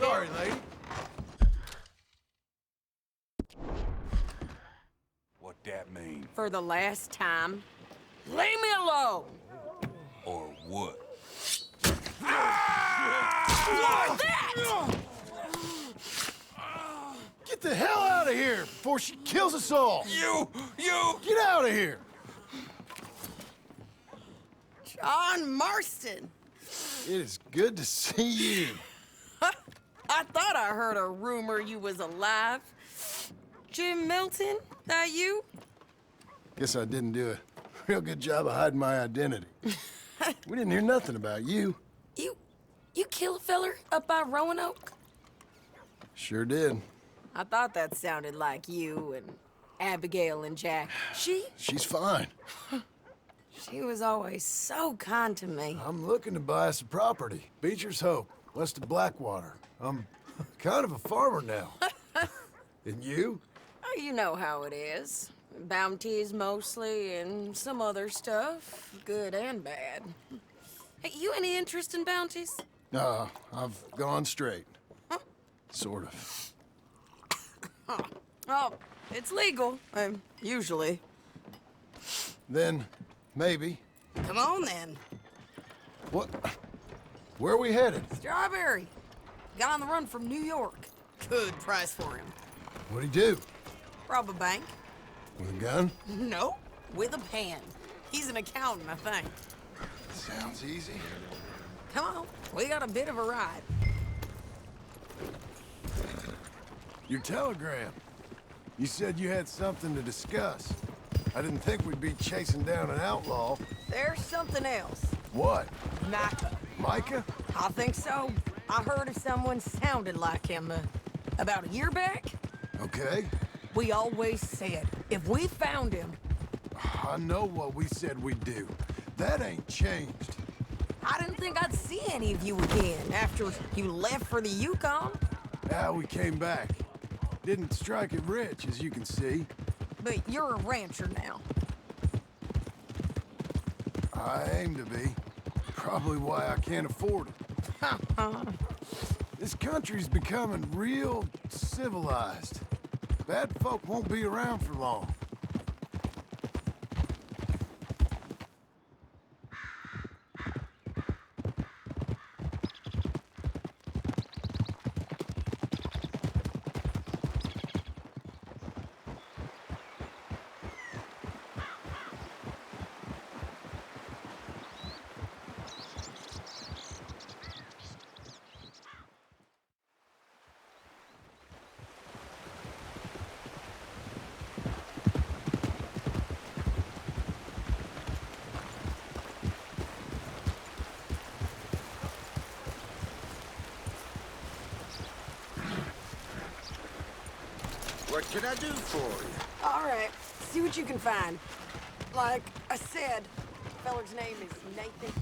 Sorry, lady. What that mean? For the last time, leave me alone! Or what? What's that? Get the hell out of here before she kills us all! You! Get out of here! John Marston! It is good to see you. I thought I heard a rumor you was alive. Jim Milton, that you? Guess I didn't do a real good job of hiding my identity. We didn't hear nothing about you. You kill a feller up by Roanoke? Sure did. I thought that sounded like you and Abigail and Jack. She's fine. She was always so kind to me. I'm looking to buy us a property. Beecher's Hope, west of Blackwater. I'm kind of a farmer now. And you? Oh, you know how it is. Bounties mostly, and some other stuff, good and bad. Hey, you any interest in bounties? No, I've gone straight. Sort of. Oh, it's legal, usually. Then, maybe. Come on, then. What? Where are we headed? Strawberry. Got on the run from New York. Good price for him. What'd he do? Rob a bank? With a gun? No, with a pen. He's an accountant, I think. Sounds easy. Come on, we got a bit of a ride. Your telegram. You said you had something to discuss. I didn't think we'd be chasing down an outlaw. There's something else. What? Micah. Micah? I think so. I heard of someone sounded like him about a year back. Okay. We always said, if we found him... I know what we said we'd do. That ain't changed. I didn't think I'd see any of you again after you left for the Yukon. Now we came back. Didn't strike it rich, as you can see. But you're a rancher now. I aim to be. Probably why I can't afford it. This country's becoming real civilized. Bad folk won't be around for long. What can I do for you? All right, see what you can find. Like I said, feller's name is Nathan.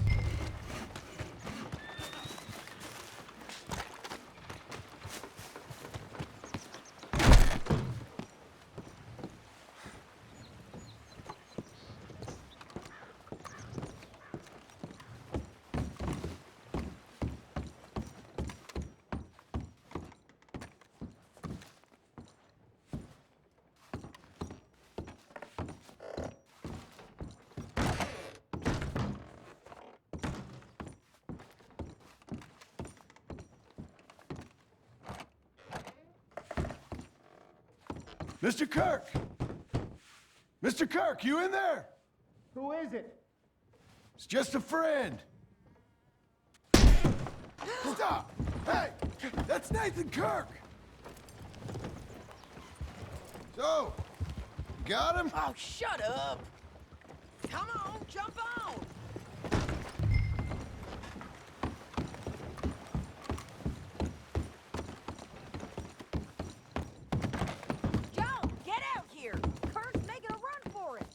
Mr. Kirk! Mr. Kirk, you in there? Who is it? It's just a friend. Stop! Hey! That's Nathan Kirk! So, you got him? Oh, shut up! Come on, jump on! Joe, get out here! Kurt's making a run for it!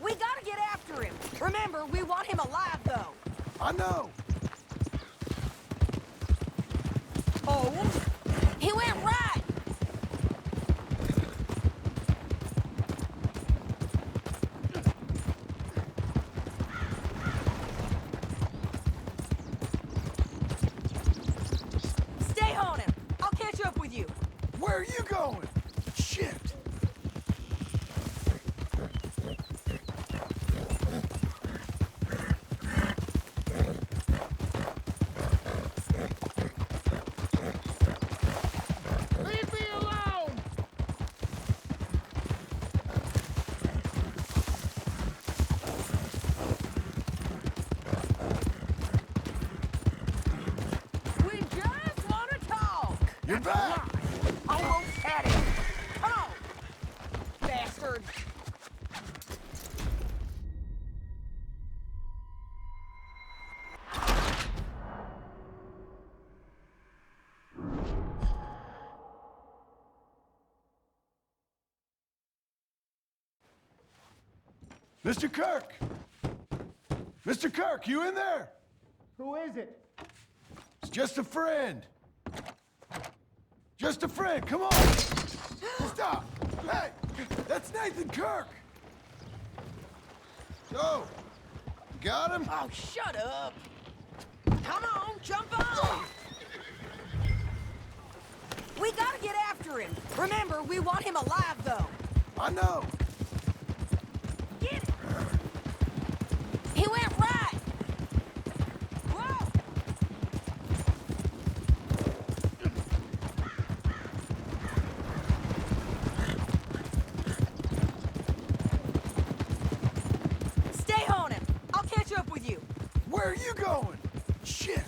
We gotta get after him! Remember, we want him alive, though! I know! Oh, he went right! back! Almost had it. Come on, bastard. Mr. Kirk! Mr. Kirk, you in there? Who is it? It's just a friend. Just a friend, come on! Stop! Hey! That's Nathan Kirk! So, got him? Oh, shut up. Come on, jump on. We gotta get after him. Remember, we want him alive, though. I know! Get it. He went right. Whoa. Stay on him. I'll catch up with you. Where are you going? Shit!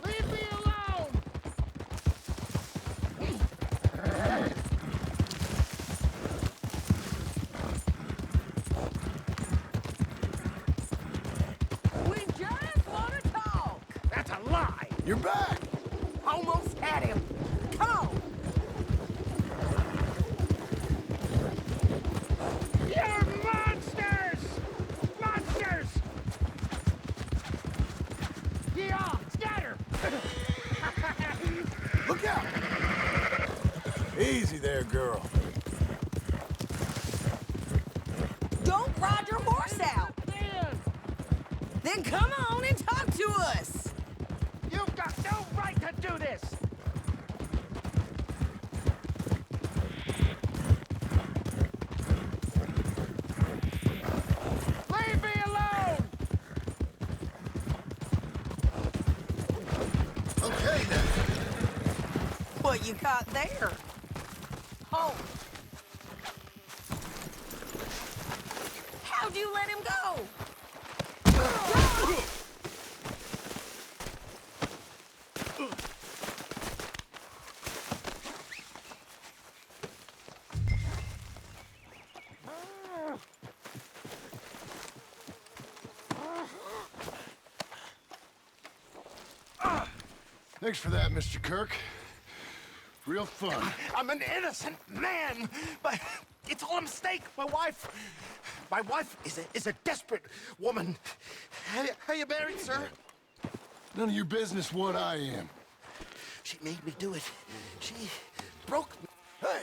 Leave me alone! We just want to talk. That's a lie! You're back! Almost had him. Come on. You're monsters! Monsters! Yeah, scatter! Look out! Easy there, girl. Don't ride your horse out. Man, Then come on and talk to us. you've got no right to do this! Leave me alone! Okay, then. What you got there? Oh. How'd you let him go? Thanks for that, Mr. Kirk. Real fun. I'm an innocent man, but it's all a mistake. My wife is a desperate woman. Are you married, sir? None of your business what I am. She made me do it. She broke me. Hey!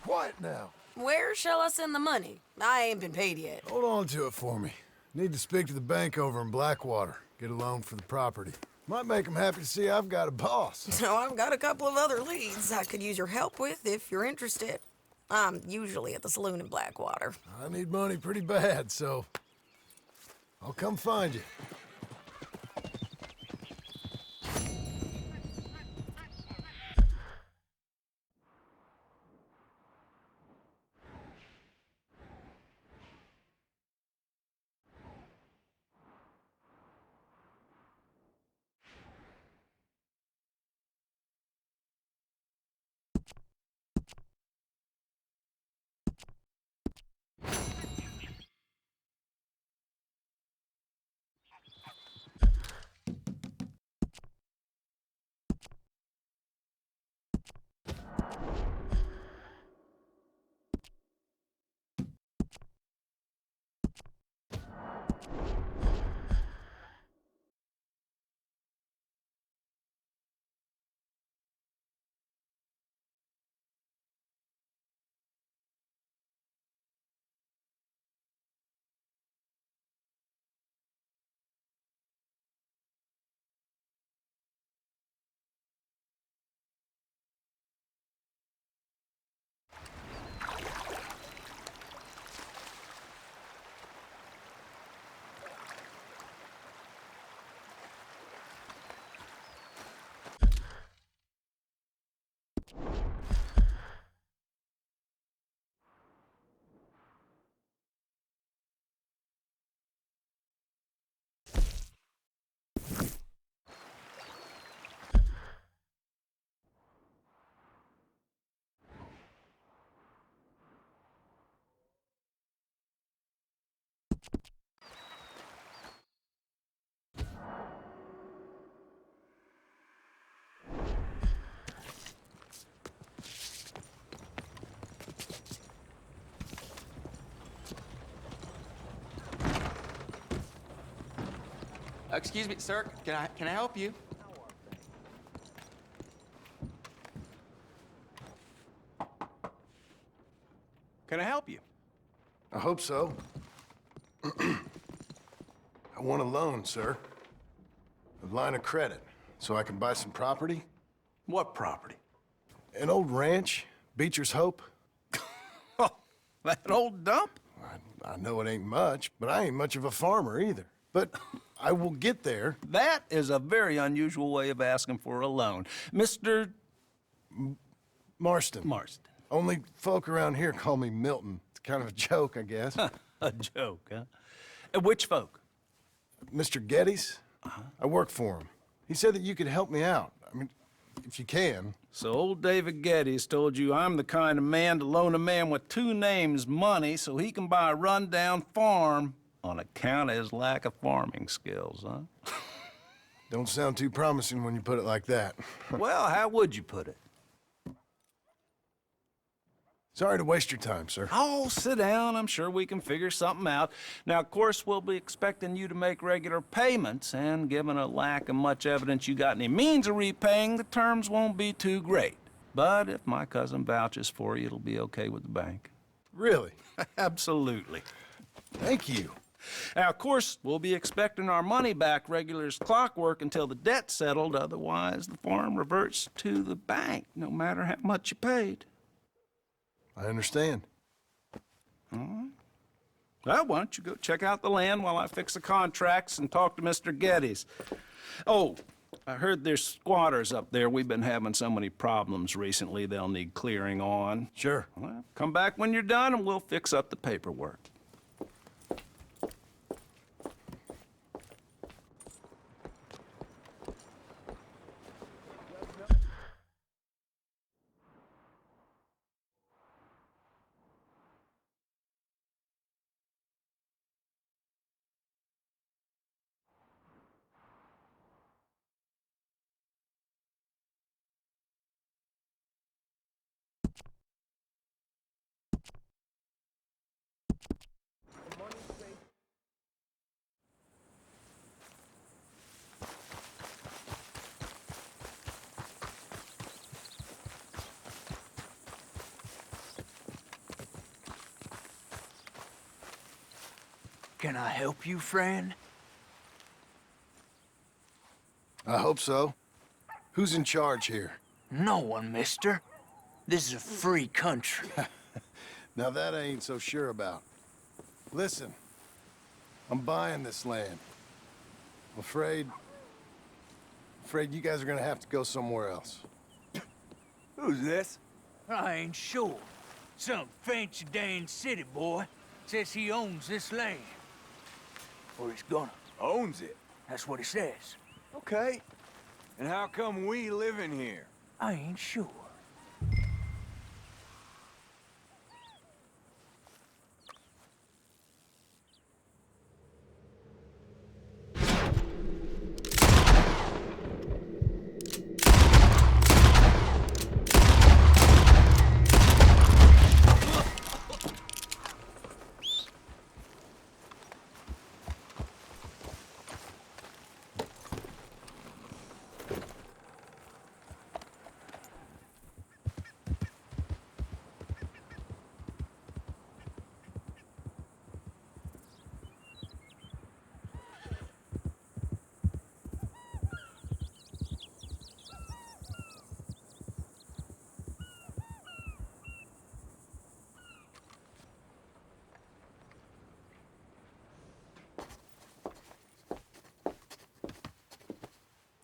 Quiet now. Where shall I send the money? I ain't been paid yet. Hold on to it for me. Need to speak to the bank over in Blackwater. Get a loan for the property. Might make them happy to see I've got a boss. So I've got a couple of other leads I could use your help with if you're interested. I'm usually at the saloon in Blackwater. I need money pretty bad, so I'll come find you. Excuse me, sir. Can I help you? Can I help you? I hope so. I want a loan, sir. A line of credit, so I can buy some property. What property? An old ranch, Beecher's Hope. Oh, that old dump? I know it ain't much, but I ain't much of a farmer either. But I will get there. That is a very unusual way of asking for a loan. Mr. Marston. Marston. Only folk around here call me Milton. It's kind of a joke, I guess. A joke, huh? Which folk? Mr. Geddes? I work for him. He said that you could help me out. I mean, if you can. So old David Geddes told you I'm the kind of man to loan a man with two names money so he can buy a rundown farm on account of his lack of farming skills, huh? Don't sound too promising when you put it like that. Well, how would you put it? Sorry to waste your time, sir. Oh, sit down. I'm sure we can figure something out. Now, of course, we'll be expecting you to make regular payments, and given a lack of much evidence you got any means of repaying, the terms won't be too great. But if my cousin vouches for you, it'll be okay with the bank. Really? Absolutely. Thank you. Now, of course, we'll be expecting our money back regular as clockwork until the debt's settled. Otherwise, the farm reverts to the bank, no matter how much you paid. I understand. Well, why don't you go check out the land while I fix the contracts and talk to Mr. Geddes. Oh, I heard there's squatters up there. We've been having so many problems recently, they'll need clearing on. Sure. Well, come back when you're done and we'll fix up the paperwork. Can I help you, friend? I hope so. Who's in charge here? No one, mister. This is a free country. Now that I ain't so sure about. Listen, I'm buying this land. I'm afraid you guys are gonna have to go somewhere else. Who's this? I ain't sure. Some fancy Dan city boy says he owns this land. Or he's gonna. Owns it. That's what he says. Okay. And how come we live in here? I ain't sure.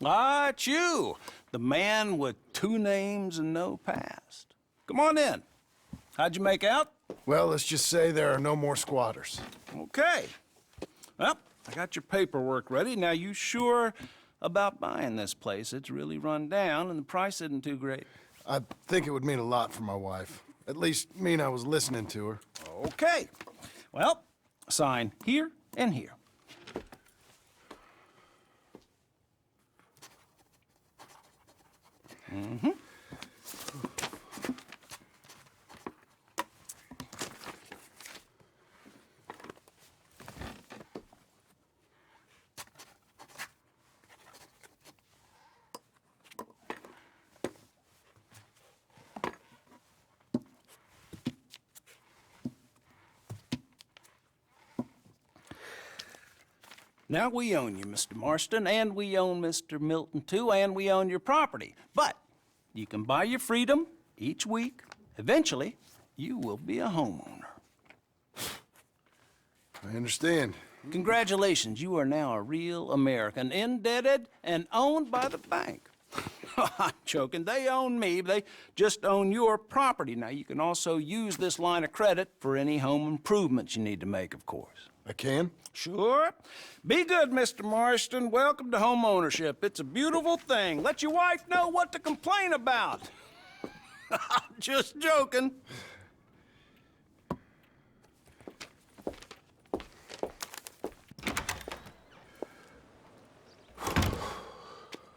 Ah, it's you, the man with two names and no past. Come on in. How'd you make out? Well, let's just say there are no more squatters. Okay. Well, I got your paperwork ready. Now, you sure about buying this place? It's really run down, and the price isn't too great. I think it would mean a lot for my wife. At least mean I was listening to her. Okay. Well, sign here and here. Mm-hmm. Now we own you, Mr. Marston, and we own Mr. Milton too, and we own your property. But you can buy your freedom each week. Eventually, you will be a homeowner. I understand. Congratulations, you are now a real American, indebted and owned by the bank. I'm joking, they own me, they just own your property. Now, you can also use this line of credit for any home improvements you need to make, of course. I can? Sure. Be good, Mr. Marston. Welcome to home ownership. It's a beautiful thing. Let your wife know what to complain about. Just joking.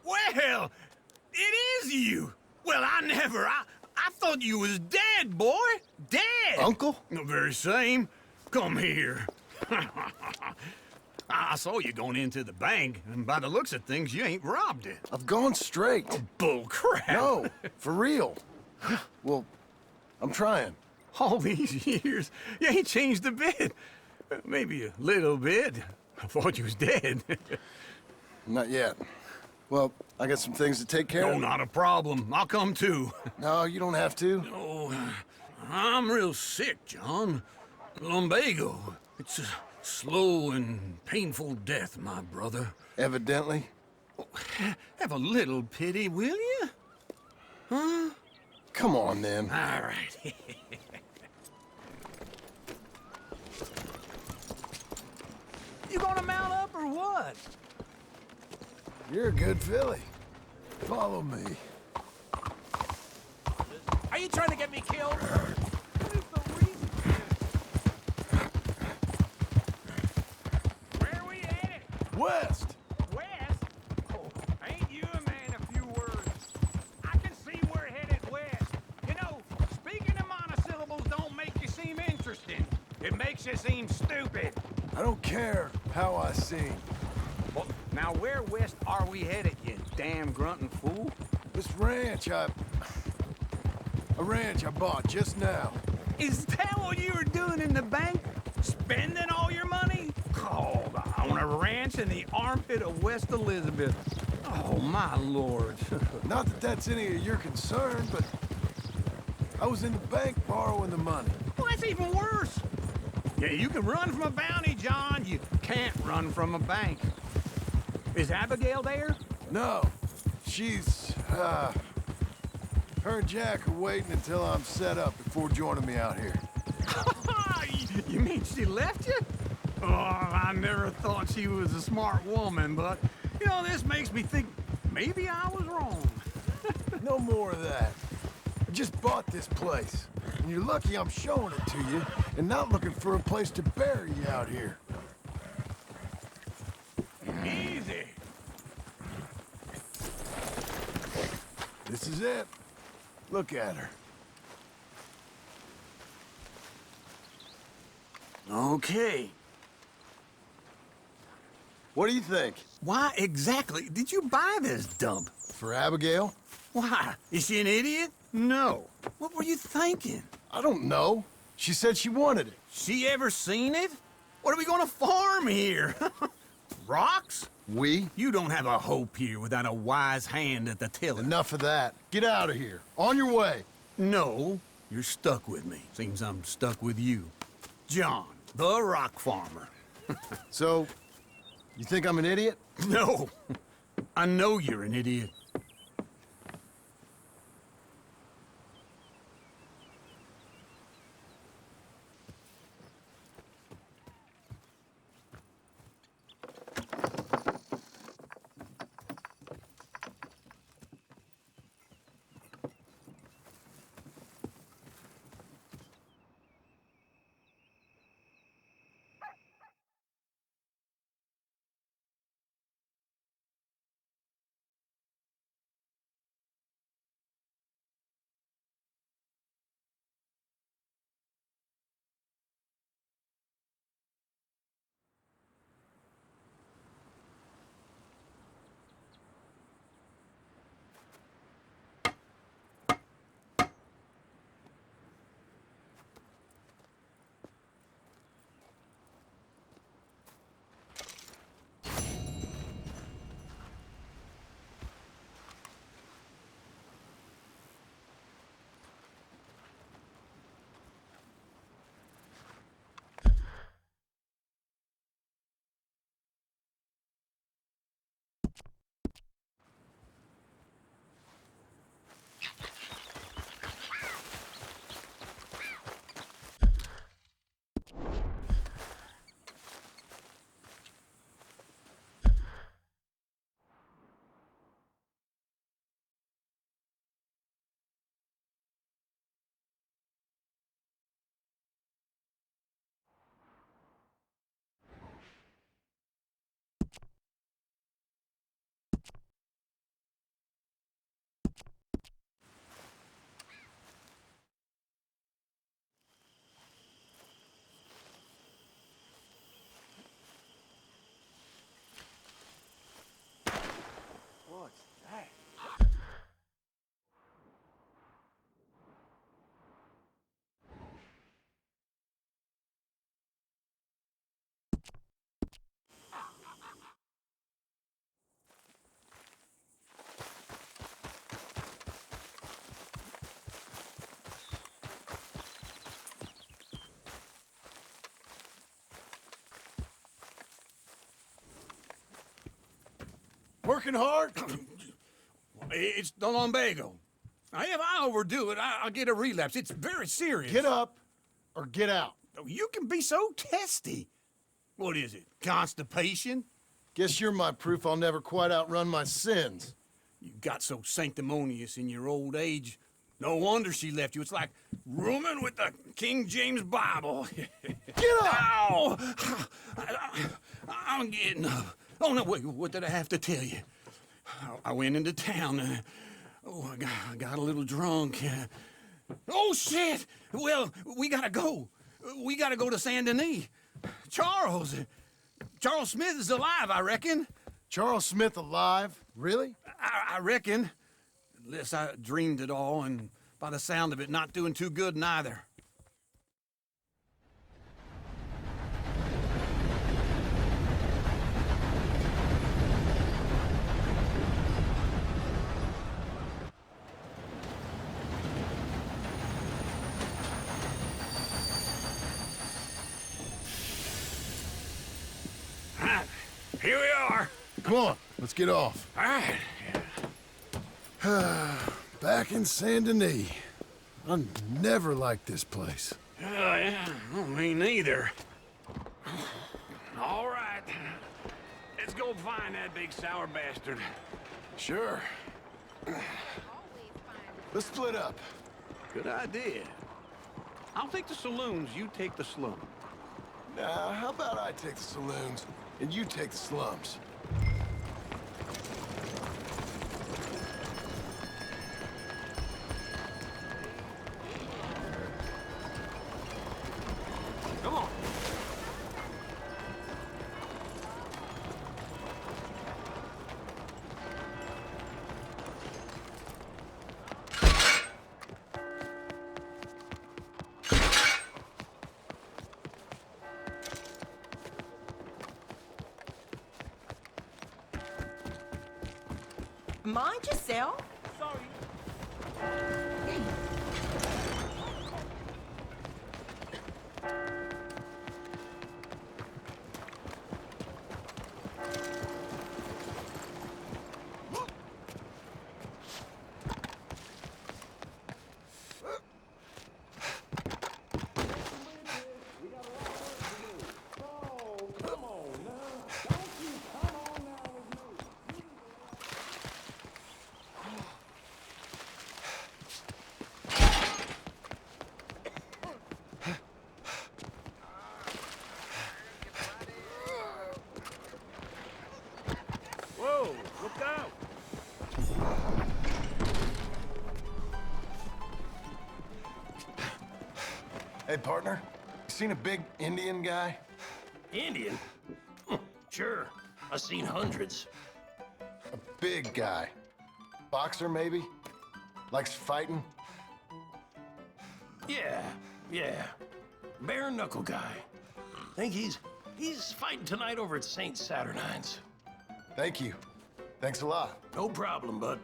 Well, it is you. Well, I thought you was dead, boy. Dead. Uncle? The very same. Come here. I saw you going into the bank, and by the looks of things, you ain't robbed it. I've gone straight. Bull crap. No, for real. Well, I'm trying. All these years, you ain't changed a bit. Maybe a little bit. I thought you was dead. Not yet. Well, I got some things to take care No, of. not a problem. I'll come too. No, you don't have to. Oh, I'm real sick, John. Lumbago. It's a slow and painful death, my brother. Evidently. Have a little pity, will you? Huh? Come on, then. All right. You gonna mount up or what? You're a good filly. Follow me. Are you trying to get me killed? Where are we headed? West! West? Oh, ain't you a man of few words? I can see we're headed west. You know, speaking of monosyllables don't make you seem interesting. It makes you seem stupid. I don't care how I sing. Well, now where west are we headed, you damn grunting fool? This ranch a ranch I bought just now. Is that what you were doing in the bank? Spending all your money? Oh, on a ranch in the armpit of West Elizabeth. Oh, my lord. Not that that's any of your concern, but I was in the bank borrowing the money. Well, that's even worse. Yeah, you can run from a bounty, John. You can't run from a bank. Is Abigail there? No, she's, her and Jack are waiting until I'm set up before joining me out here. You mean she left you? Oh, I never thought she was a smart woman, but, you know, this makes me think maybe I was wrong. No more of that. I just bought this place, and you're lucky I'm showing it to you and not looking for a place to bury you out here. Easy. This is it. Look at her. Okay. What do you think? Why exactly did you buy this dump? For Abigail? Why? Is she an idiot? No. What were you thinking? I don't know. She said she wanted it. She ever seen it? What are we gonna farm here? Rocks? We? You don't have a hope here without a wise hand at the tiller. Enough of that. Get out of here. On your way. No, you're stuck with me. Seems I'm stuck with you. John, the rock farmer. So, you think I'm an idiot? No, I know you're an idiot. Working hard? It's the lumbago. If I overdo it, I'll get a relapse. It's very serious. Get up or get out. You can be so testy. What is it, constipation? Guess you're my proof I'll never quite outrun my sins. You got so sanctimonious in your old age. No wonder she left you. It's like rooming with the King James Bible. Get up! Ow! I'm getting up. Oh, no, wait, what did I have to tell you? I went into town. I got a little drunk. Oh, shit! Well, we gotta go. We gotta go to Saint Denis. Charles Smith is alive, I reckon. Charles Smith alive? Really? I reckon. Unless I dreamed it all, and by the sound of it, not doing too good neither. Here we are. Come on, let's get off. All right. Back in Saint Denis. I never liked this place. Yeah, well, me neither. All right. Let's go find that big sour bastard. Sure. Let's split up. Good idea. I'll take the saloons, you take the slum. Now, how about I take the saloons and you take the slums? Come on. Mind yourself. Whoa, look out. Hey, partner. Seen a big Indian guy? Indian? Sure. I've seen hundreds. A big guy. Boxer, maybe? Likes fighting? Yeah. Bare knuckle guy. Think he's fighting tonight over at St. Saturnine's. Thank you. Thanks a lot. No problem, bud.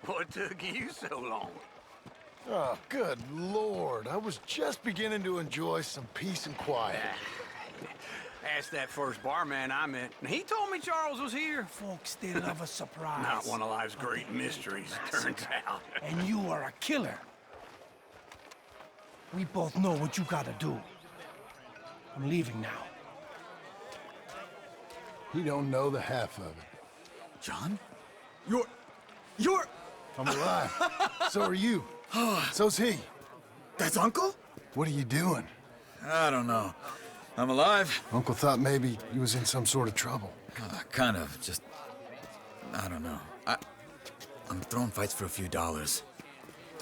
What took you so long? Oh, good Lord. I was just beginning to enjoy some peace and quiet. Asked that first barman I met, and he told me Charles was here. Folks still love a surprise. Not one of life's great mysteries, turns out. And you are a killer. We both know what you gotta do. I'm leaving now. He don't know the half of it. John? You're... I'm alive. So are you. So's he. That's Uncle? What are you doing? I don't know. I'm alive. Uncle thought maybe he was in some sort of trouble. Kind of, just... I don't know. I'm throwing fights for a few dollars.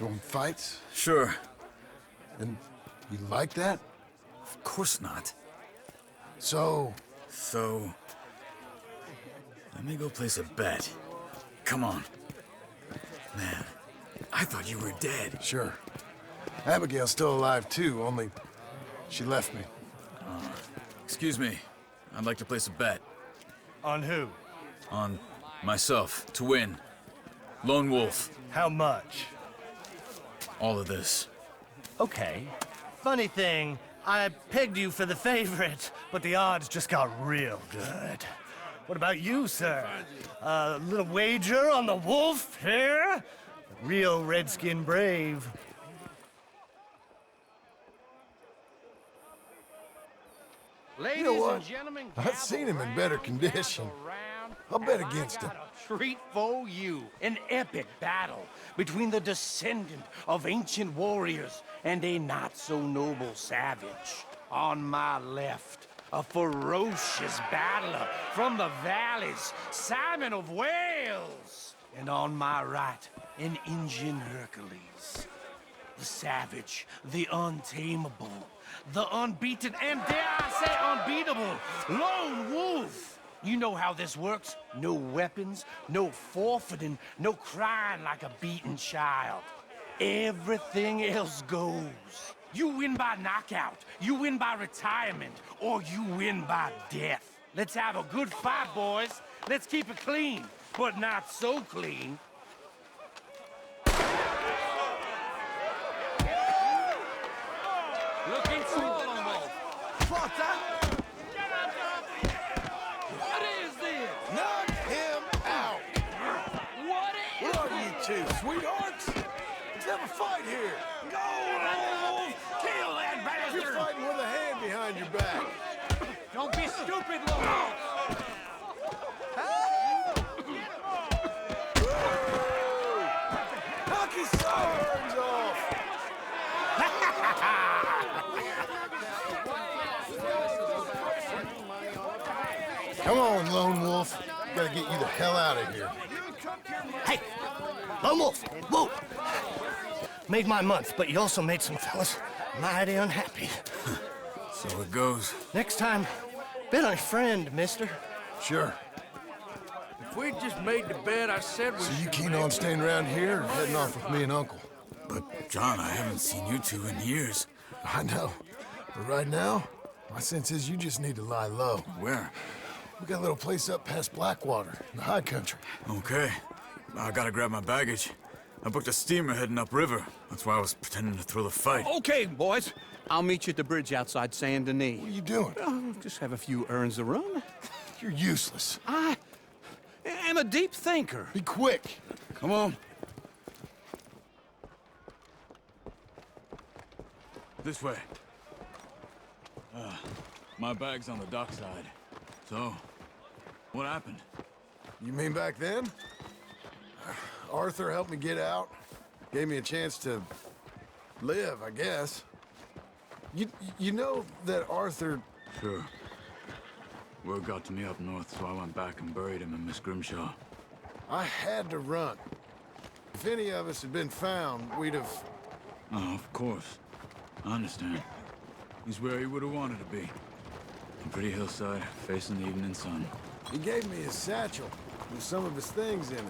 Throwing fights? Sure. And you like that? Of course not. So, let me go place a bet. Come on. Man, I thought you were dead. sure. Abigail's still alive too, only she left me. Excuse me. I'd like to place a bet. On who? On myself, to win. Lone Wolf. How much? All of this. Okay. Funny thing, I pegged you for the favorite, but the odds just got real good. What about you, sir? A little wager on the wolf here? Real redskin brave. Ladies You know what? and gentlemen, I've seen him in better condition. I'll bet against him. Treat for you. An epic battle between the descendant of ancient warriors and a not-so-noble savage. On my left, a ferocious battler from the valleys, Simon of Wales. And on my right, an Indian Hercules. The savage, the untamable, the unbeaten, and dare I say unbeatable, Lone Wolf. You know how this works. No weapons, no forfeiting, no crying like a beaten child. Everything else goes. You win by knockout, you win by retirement, or you win by death. Let's have a good fight, boys. Let's keep it clean, but not so clean. Looking small, Wolf. What's that? What is this? Knock him out! What is What are you two, sweethearts? Let's have a fight here. Go, Wolf! Kill that You're bastard! fighting with a hand behind your back. Don't be stupid, Wolf! Knock his sideburns off! Come on, Lone Wolf. Gotta get you the hell out of here. Hey, Lone Wolf, whoa! Made my month, but you also made some fellas mighty unhappy. So it goes. Next time, bet on your friend, mister. Sure. If we just made the bed, I said we So you should keen make on staying around here or heading off with me and Uncle? But, John, I haven't seen you two in years. I know. But right now, my sense is you just need to lie low. Where? We got a little place up past Blackwater, in the high country. Okay. I gotta grab my baggage. I booked a steamer heading upriver. That's why I was pretending to throw the fight. Okay, boys. I'll meet you at the bridge outside Saint Denis. What are you doing? Just have a few errands to run. You're useless. I am a deep thinker. Be quick. Come on. This way. My bag's on the dockside. So, what happened? You mean back then? Arthur helped me get out. Gave me a chance to live, I guess. You know that Arthur... Sure. Word got to me up north, so I went back and buried him in Miss Grimshaw. I had to run. If any of us had been found, we'd have... Oh, of course. I understand. He's where he would have wanted to be. A pretty hillside, facing the evening sun. He gave me his satchel with some of his things in it.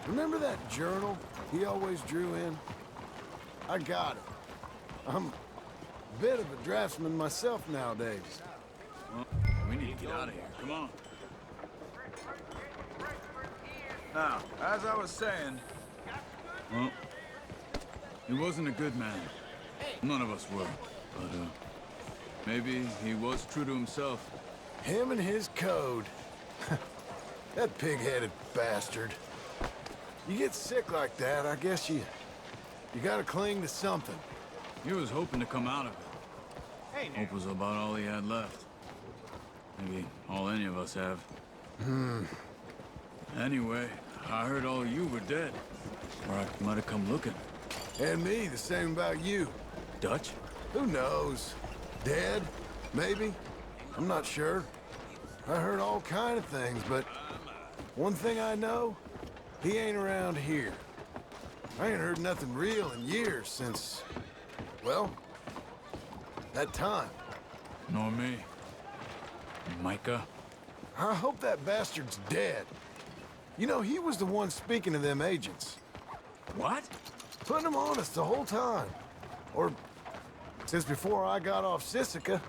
Remember that journal he always drew in? I got it. I'm a bit of a draftsman myself nowadays. Well, we need to get out of here. Come on. Now, as I was saying... Well, he wasn't a good man. None of us were. But, maybe he was true to himself. Him and his code. That pig-headed bastard. You get sick like that, I guess you gotta cling to something. He was hoping to come out of it. Hope was about all he had left. Maybe all any of us have. Anyway, I heard all you were dead. Or I might have come looking. And me, the same about you. Dutch? Who knows? Dead? Maybe? I'm not sure. I heard all kind of things, but one thing I know, he ain't around here. I ain't heard nothing real in years since, well, that time. Nor me. Micah? I hope that bastard's dead. You know, he was the one speaking to them agents. What? Putting them on us the whole time. Or since before I got off Sisika.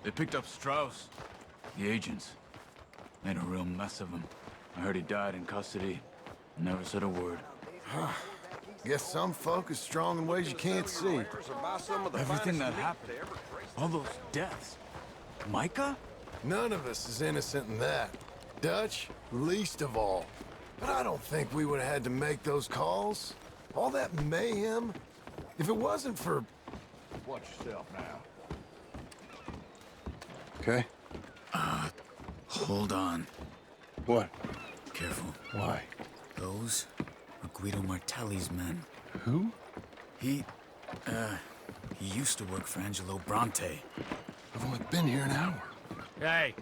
They picked up Strauss. The agents. Made a real mess of him. I heard he died in custody. Never said a word. Guess some folk is strong in ways you can't see. Everything that happened. All those deaths. Micah? None of us is innocent in that. Dutch, least of all. But I don't think we would have had to make those calls. All that mayhem. If it wasn't for... Watch yourself now. Okay. Hold on. What? Careful. Why? Those are Guido Martelli's men. Who? He used to work for Angelo Bronte. I've only been here an hour. Hey.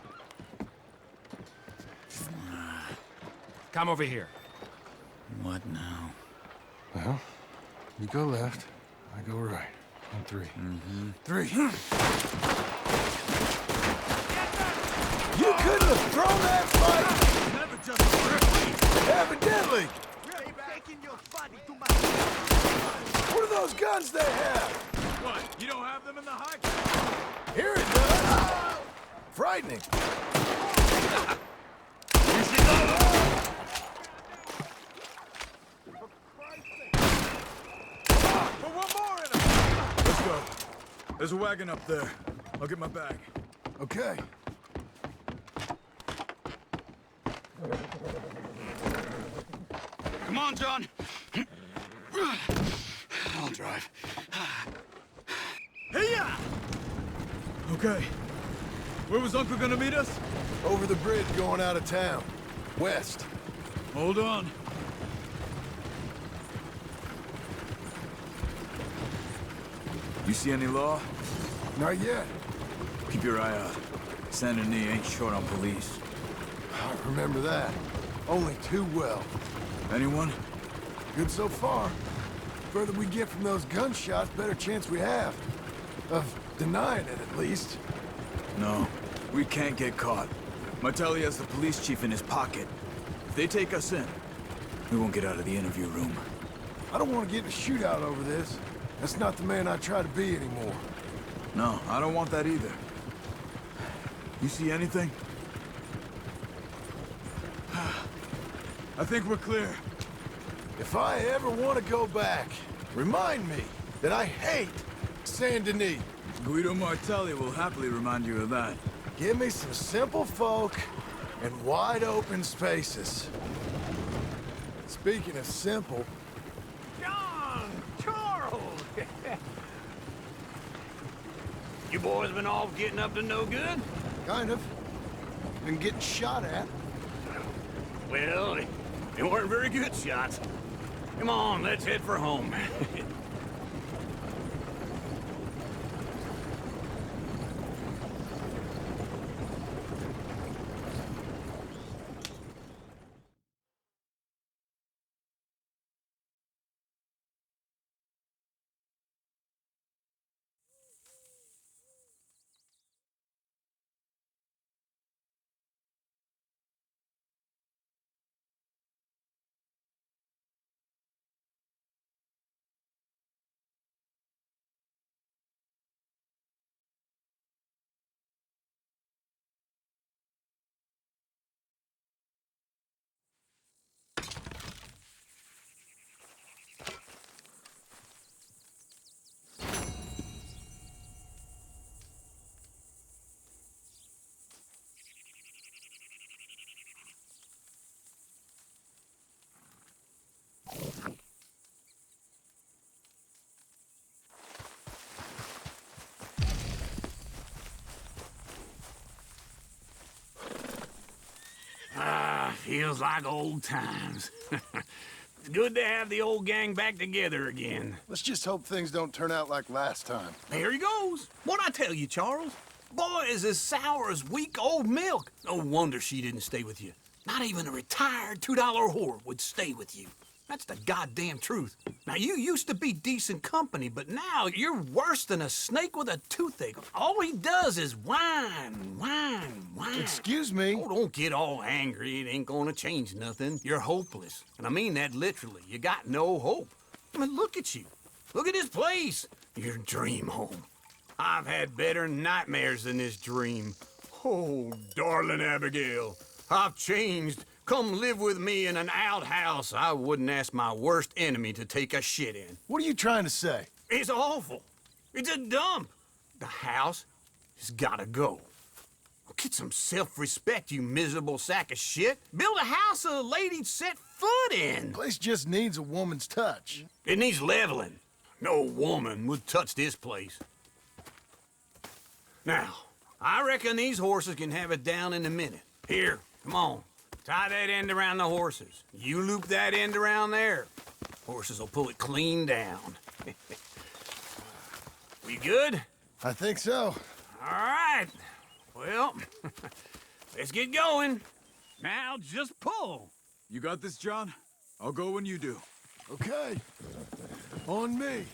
Come over here. What now? Well, you go left, I go right. On three. Mm-hmm. Three. You couldn't have thrown that fight! Never just quickly! Evidently! What are those guns they have? What? You don't have them in the high? Here it does! Frightening. Put one more in them! Let's go. There's a wagon up there. I'll get my bag. Okay. Come on, John. I'll drive. Hey-ya! Okay. Where was Uncle gonna meet us? Over the bridge going out of town. West. Hold on. You see any law? Not yet. Keep your eye out. Saint Denis ain't short on police. I remember that. Only too well. Anyone? Good so far. Further we get from those gunshots, better chance we have. Of denying it, at least. No, we can't get caught. Martelli has the police chief in his pocket. If they take us in, we won't get out of the interview room. I don't want to get in a shootout over this. That's not the man I try to be anymore. No, I don't want that either. You see anything? I think we're clear. If I ever want to go back, remind me that I hate Saint Denis. Guido Martelli will happily remind you of that. Give me some simple folk and wide open spaces. Speaking of simple... John! Charles! You boys been off getting up to no good? Kind of. Been getting shot at. Well, they weren't very good shots. Come on, let's head for home. Feels like old times. It's good to have the old gang back together again. Let's just hope things don't turn out like last time. There he goes. What'd I tell you, Charles? Boy is as sour as weak old milk. No wonder she didn't stay with you. Not even a retired $2 whore would stay with you. That's the goddamn truth. Now, you used to be decent company, but now you're worse than a snake with a toothache. All he does is whine, whine, whine. Excuse me? Oh, don't get all angry. It ain't gonna change nothing. You're hopeless. And I mean that literally. You got no hope. I mean, look at you. Look at this place. Your dream home. I've had better nightmares than this dream. Oh, darling Abigail, I've changed. Come live with me in an outhouse I wouldn't ask my worst enemy to take a shit in. What are you trying to say? It's awful. It's a dump. The house has gotta go. Get some self-respect, you miserable sack of shit. Build a house a lady'd set foot in. The place just needs a woman's touch. It needs leveling. No woman would touch this place. Now, I reckon these horses can have it down in a minute. Here, come on. Tie that end around the horses. You loop that end around there. Horses will pull it clean down. We good? I think so. All right. Well, let's get going. Now just pull. You got this, John? I'll go when you do. Okay. On me.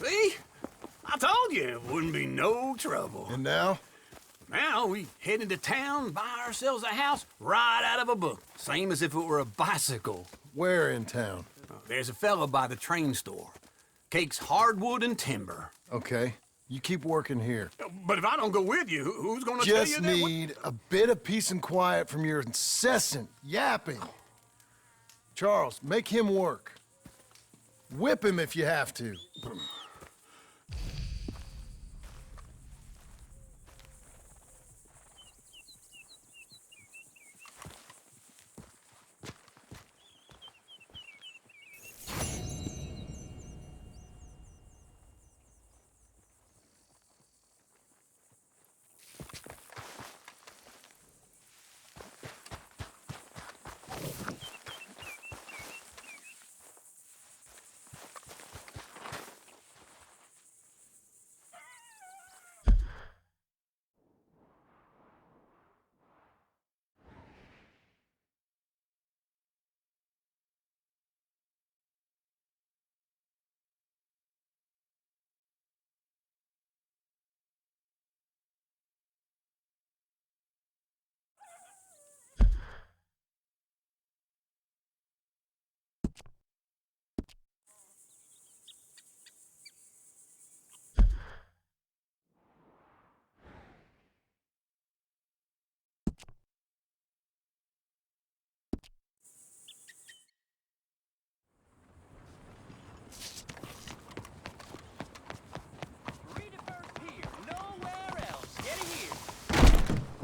See? I told you it wouldn't be no trouble. And now? Now we head into town, buy ourselves a house right out of a book. Same as if it were a bicycle. Where in town? There's a fella by the train store. Cakes hardwood and timber. Okay. You keep working here. But if I don't go with you, who's gonna tell you Just that? need a bit of peace and quiet from your incessant yapping. Charles, make him work. Whip him if you have to.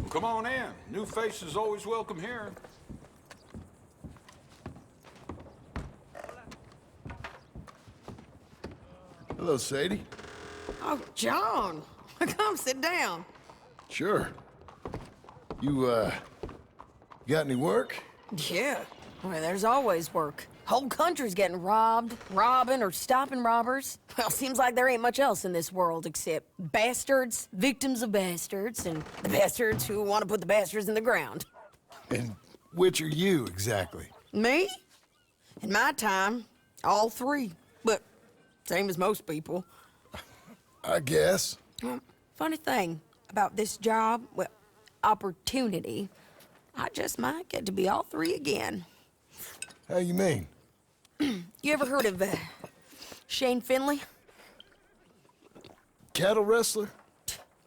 Come on in. New faces always welcome here. Hello, Sadie. Oh, John. Come sit down. Sure. You got any work? Yeah. Well, there's always work. Whole country's getting robbed, robbing, or stopping robbers. Well, seems like there ain't much else in this world except bastards, victims of bastards, and the bastards who want to put the bastards in the ground. And which are you, exactly? Me? In my time, all three. But same as most people. I guess. Funny thing about this job, well, opportunity, I just might get to be all three again. How you mean? You ever heard of Shane Finley? Cattle wrestler?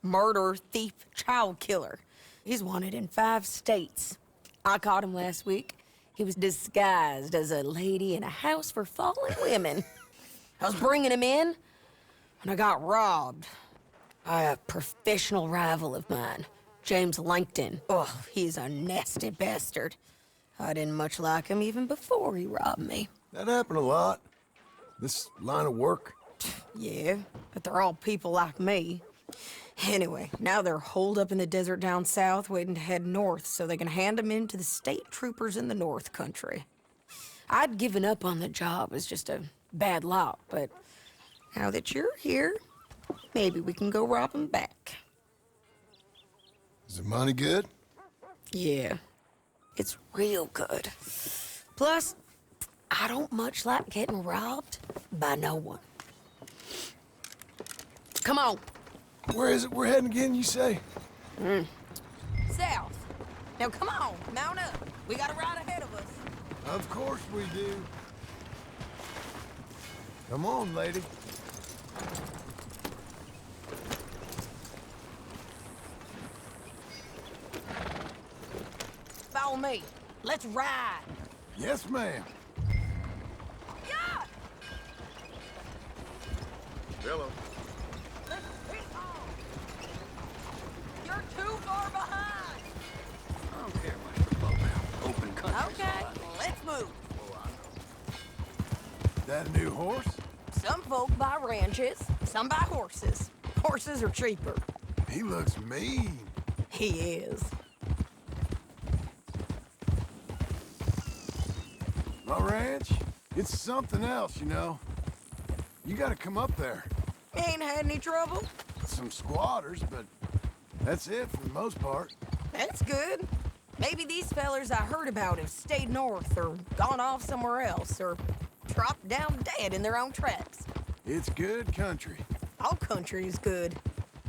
Murderer, thief, child killer. He's wanted in 5 states. I caught him last week. He was disguised as a lady in a house for fallen women. I was bringing him in, and I got robbed by a professional rival of mine, James Langton. Oh, he's a nasty bastard. I didn't much like him even before he robbed me. That happened a lot. This line of work. Yeah, but they're all people like me. Anyway, now they're holed up in the desert down south, waiting to head north so they can hand them in to the state troopers in the North Country. I'd given up on the job as just a bad lot, but now that you're here, maybe we can go rob them back. Is the money good? Yeah, it's real good. Plus, I don't much like getting robbed by no one. Come on. Where is it we're heading again, you say? South. Now come on, mount up. We got a ride ahead of us. Of course we do. Come on, lady. Follow me. Let's ride. Yes, ma'am. Yeah! Hello. Let's hit on. You're too far behind. I don't care much for boat now. Open country. Okay, let's move. That a new horse? Some folk buy ranches, some buy horses. Horses are cheaper. He looks mean. He is. My ranch, it's something else, you know. You gotta come up there. Ain't had any trouble? Some squatters, but that's it for the most part. That's good. Maybe these fellers I heard about have stayed north or gone off somewhere else or dropped down dead in their own tracks. It's good country. All country is good.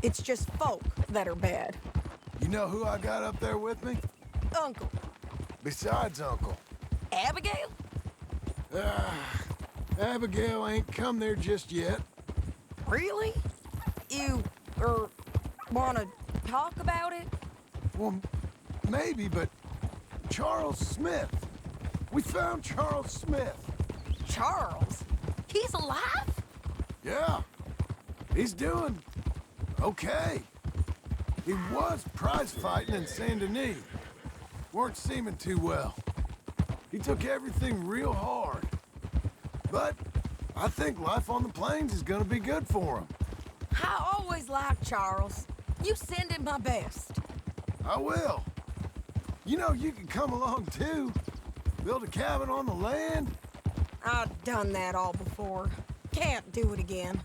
It's just folk that are bad. You know who I got up there with me? Uncle. Besides Uncle. Abigail? Abigail ain't come there just yet. Really? You, wanna talk about it? Well, maybe, but Charles Smith. We found Charles Smith. Charles? He's alive? Yeah. He's doing okay. He was prize fighting in Saint Denis. Weren't seeming too well. He took everything real hard. But I think life on the plains is gonna be good for him. I always liked Charles. You send him my best. I will. You know, you can come along too. Build a cabin on the land. I've done that all before. Can't do it again.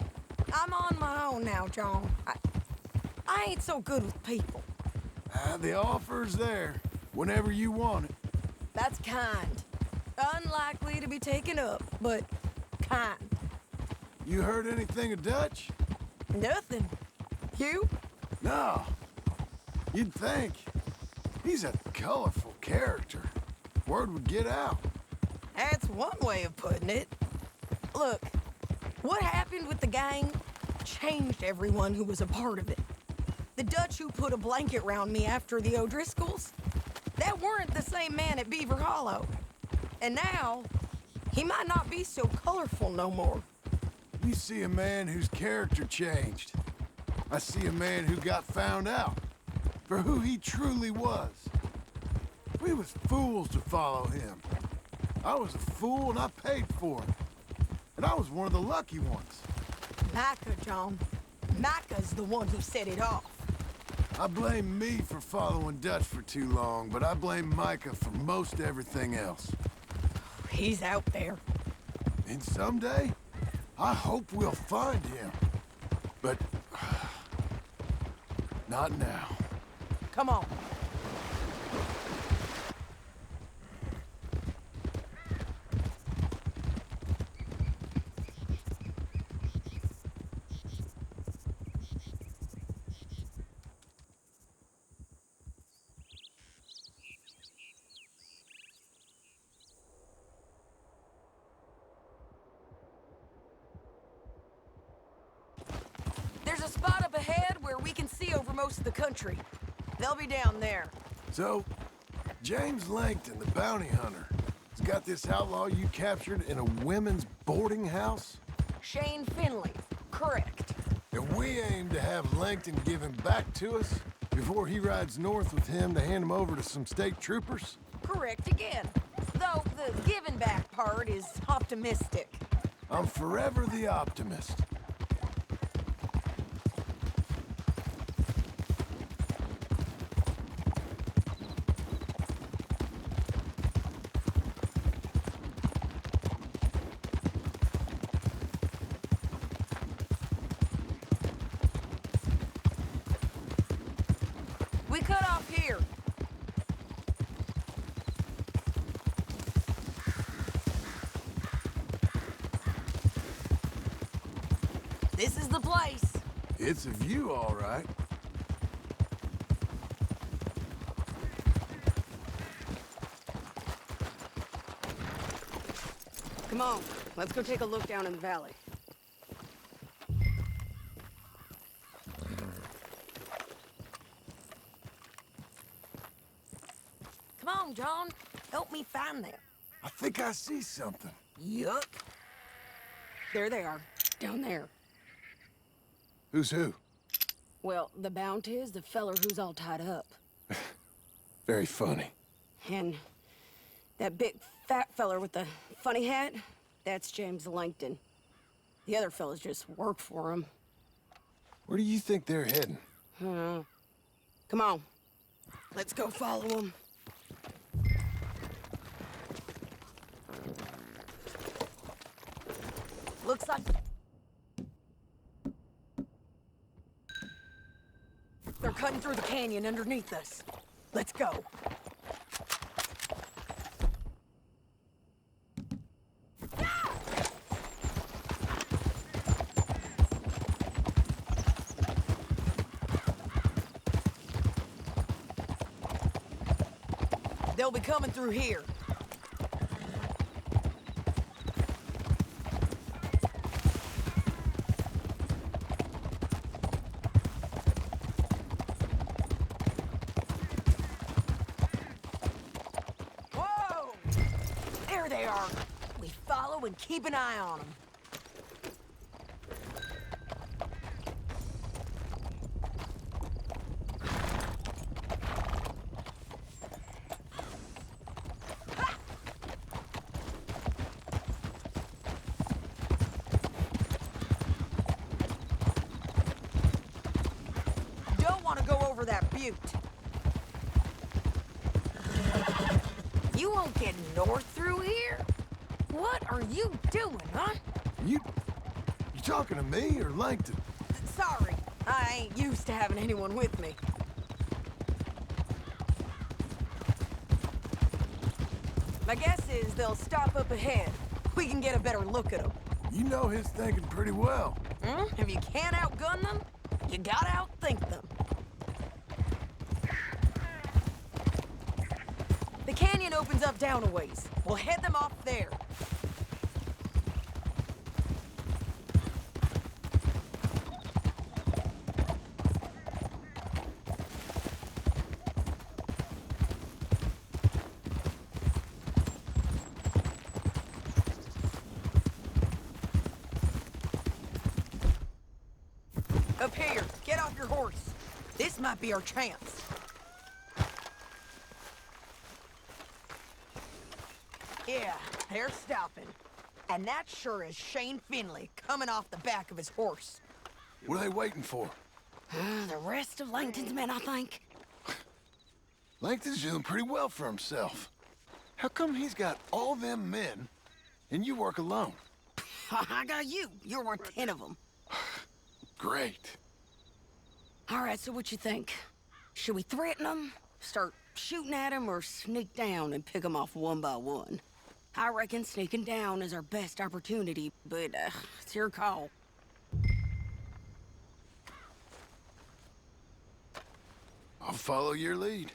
I'm on my own now, John. I ain't so good with people. The offer's there, whenever you want it. That's kind. Unlikely to be taken up, but kind. You heard anything of Dutch? Nothing. You? No. You'd think. He's a colorful character. Word would get out. That's one way of putting it. Look, what happened with the gang changed everyone who was a part of it. The Dutch who put a blanket round me after the O'Driscolls, that weren't the same man at Beaver Hollow. And now, he might not be so colorful no more. You see a man whose character changed. I see a man who got found out for who he truly was. We was fools to follow him. I was a fool and I paid for it. And I was one of the lucky ones. Micah, John. Micah's the one who set it off. I blame me for following Dutch for too long, but I blame Micah for most everything else. He's out there. And someday, I hope we'll find him. But not now. Come on. There's a spot up ahead where we can see over most of the country. They'll be down there. So, James Langton, the bounty hunter, has got this outlaw you captured in a women's boarding house? Shane Finley, correct. And we aim to have Langton give him back to us before he rides north with him to hand him over to some state troopers? Correct again. Though the giving back part is optimistic. I'm forever the optimist. We cut off here. This is the place. It's a view, all right. Come on, let's go take a look down in the valley. Come on, John. Help me find them. I think I see something. Yuck. There they are, down there. Who's who? Well, the Bounty is the feller who's all tied up. Very funny. And that big fat feller with the funny hat, that's James Langton. The other fellas just work for him. Where do you think they're heading? Come on. Let's go follow them. Looks like they're cutting through the canyon underneath us. Let's go. They'll be coming through here. Whoa! There they are. We follow and keep an eye on them. That butte. You won't get north through here? What are you doing, huh? You talking to me or Langton? Sorry, I ain't used to having anyone with me. My guess is they'll stop up ahead. We can get a better look at them. You know his thinking pretty well. If you can't outgun them, you gotta outthink them. The canyon opens up down a ways. We'll head them off there. Up here, get off your horse. This might be our chance. Yeah, they're stopping. And that sure is Shane Finley coming off the back of his horse. What are they waiting for? The rest of Langton's men, I think. Langton's doing pretty well for himself. How come he's got all them men and you work alone? I got you. You're worth 10 of them. Great. All right, so what you think? Should we threaten them, start shooting at them, or sneak down and pick them off one by one? I reckon sneaking down is our best opportunity, but it's your call. I'll follow your lead.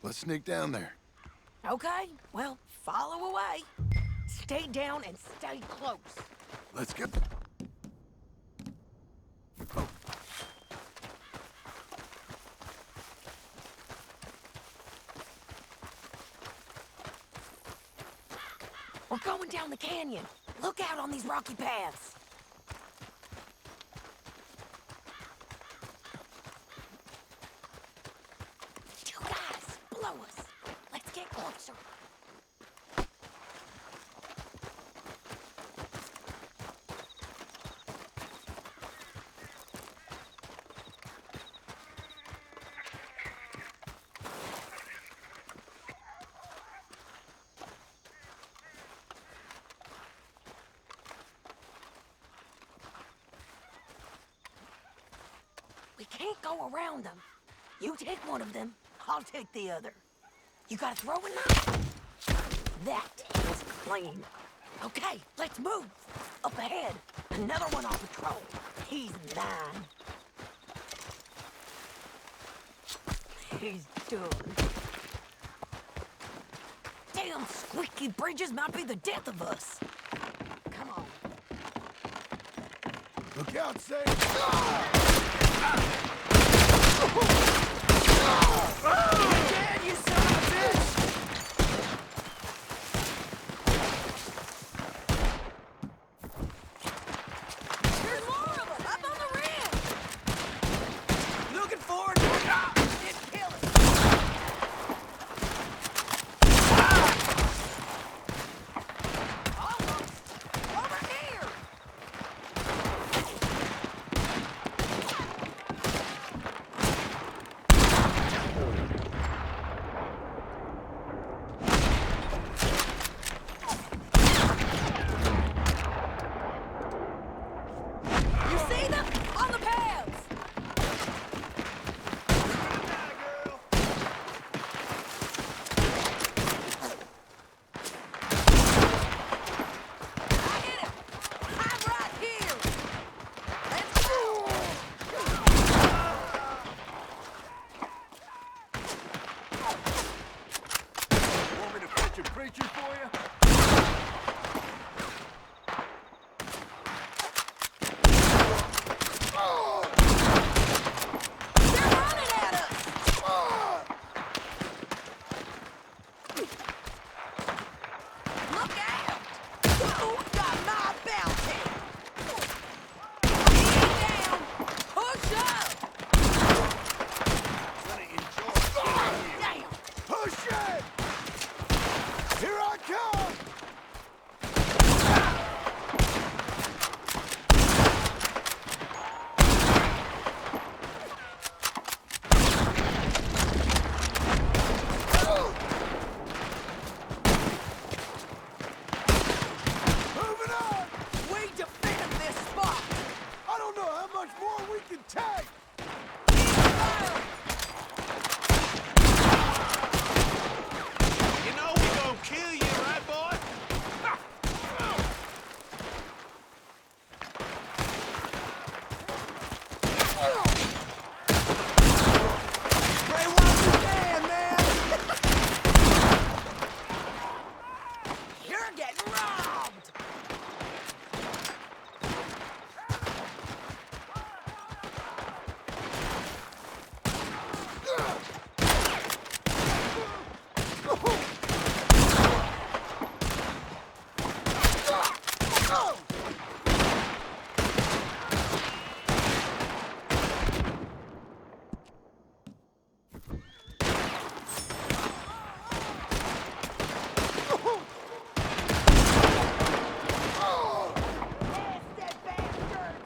Let's sneak down there. Okay, well, follow away. Stay down and stay close. Let's get... We're going down the canyon. Look out on these rocky paths. Two guys below us. Let's get closer. We can't go around them. You take one of them, I'll take the other. You got a throwing knife? That is clean. Okay, let's move. Up ahead, another one on patrol. He's mine. He's done. Damn squeaky bridges might be the death of us. Come on. Look out, Sam! You're dead, you son of a bitch! There's more of them, up on the rim! Looking for it! Just kill it! Almost! Over here! You see them? On the paths! I hit him! I'm right here! Let's go! Want me to fetch a preacher for you? They're running at us! Look out! Who got my bounty? He down! Push up! Gonna enjoy Damn! Push it! Here I come! Moving on! We defend this spot! I don't know how much more we can take! You know we gonna kill you, right, boy? Pray while you can, man! You're getting robbed! Bastard bastards!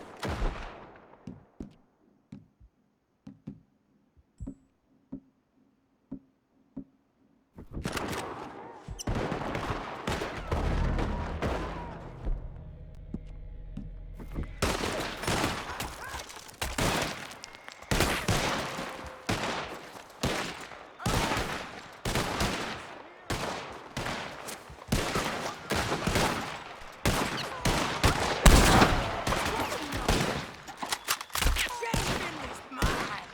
Changing this mind!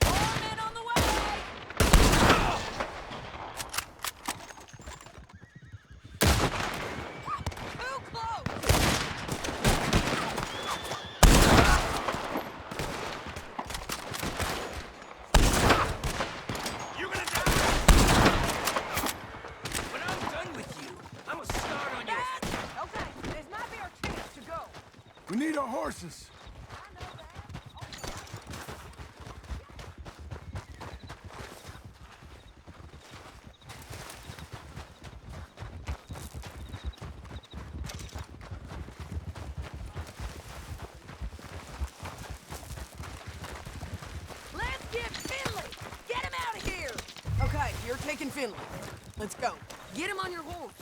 More men on the way! Too close! You're gonna die! When I'm done with you, I'm gonna start on your... Okay, this might be our chance to go. We need our horses. Let's get Finley! taking Finley. Let's go. Get him on your horse.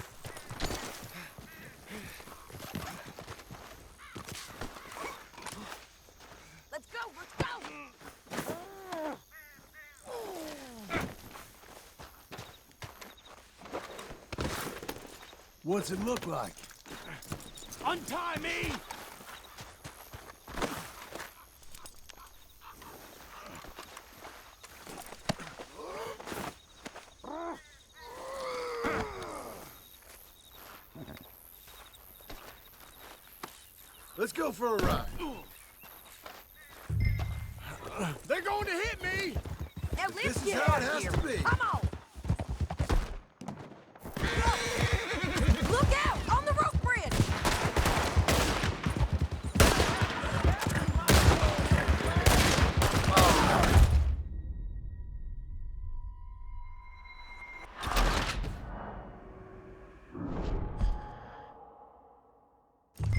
Let's go, let's go! What's it look like? Untie me! Let's go for a ride. They're going to hit me! Now let's This is get how out it of has here. to be. Come on! Look out! On the rope bridge!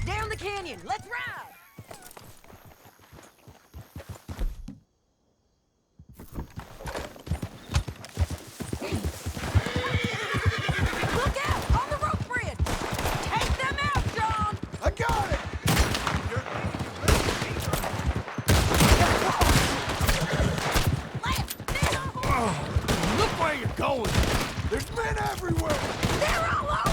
Down the canyon! Let's ride! Look out! On the rope bridge! Take them out, John! I got it! Left! Down! Look where you're going! There's men everywhere! They're all over!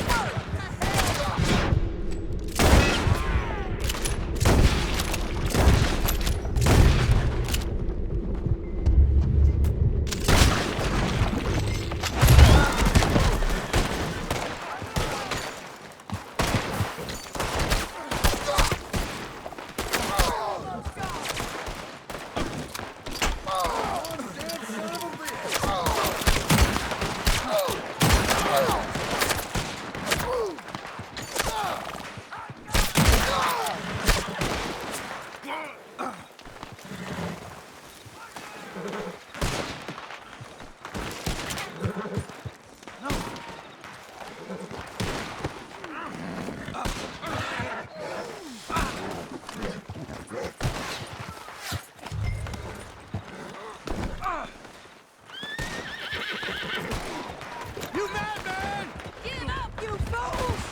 You madman! Get up, you fools!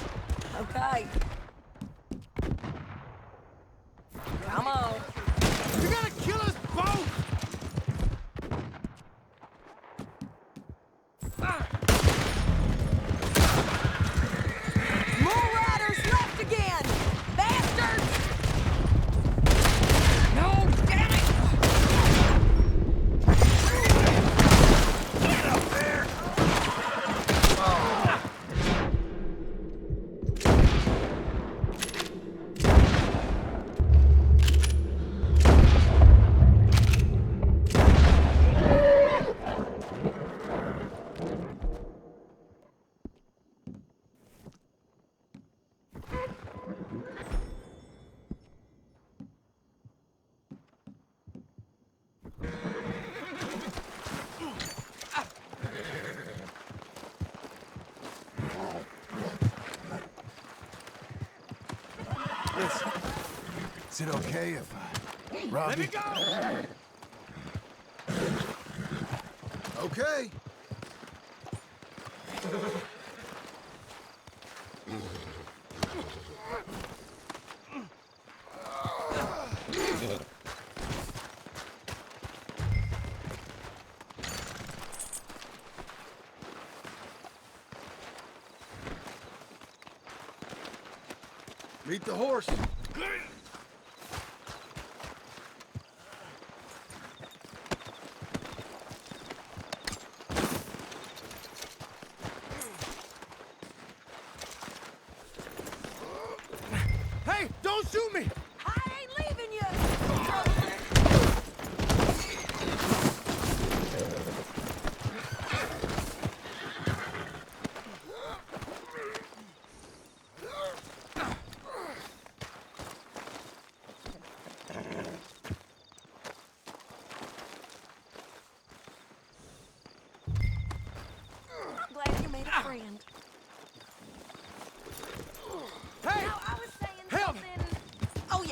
Okay. Come on. You're gonna kill us both! More riders left again! Bastards! No, damn it! Get up there! Listen, is it okay if I rob Let me you? go! Okay. Meet the horse. Hey, don't shoot me! I ain't leaving you! I'm glad you made a friend. Hey! Now, I was saying Help! something... Oh,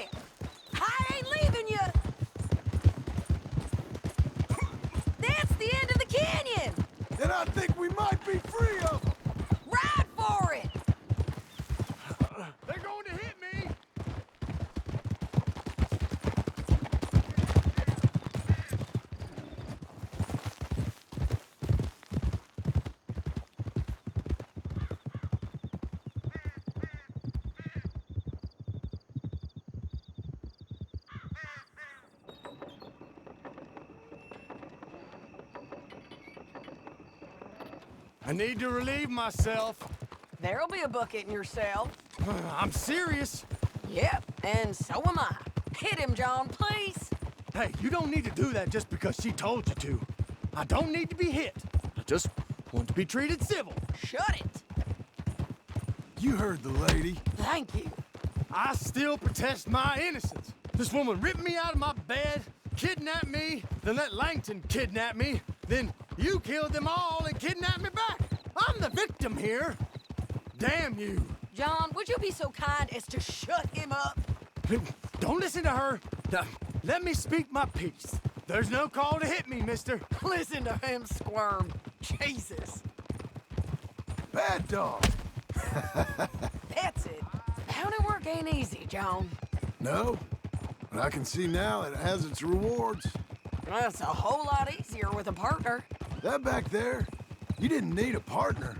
I need to relieve myself. There'll be a bucket in your cell. I'm serious. Yep, and so am I. Hit him, John, please. Hey, you don't need to do that just because she told you to. I don't need to be hit. I just want to be treated civil. Shut it. You heard the lady. Thank you. I still protest my innocence. This woman ripped me out of my bed, kidnapped me, then let Langton kidnap me, then you killed them all and kidnapped me back. I'm the victim here. Damn you. John, would you be so kind as to shut him up? Don't listen to her. Now, let me speak my piece. There's no call to hit me, mister. Listen to him squirm. Jesus. Bad dog. That's it. County work ain't easy, John. No, but I can see now it has its rewards. That's a whole lot easier with a partner. That back there, you didn't need a partner.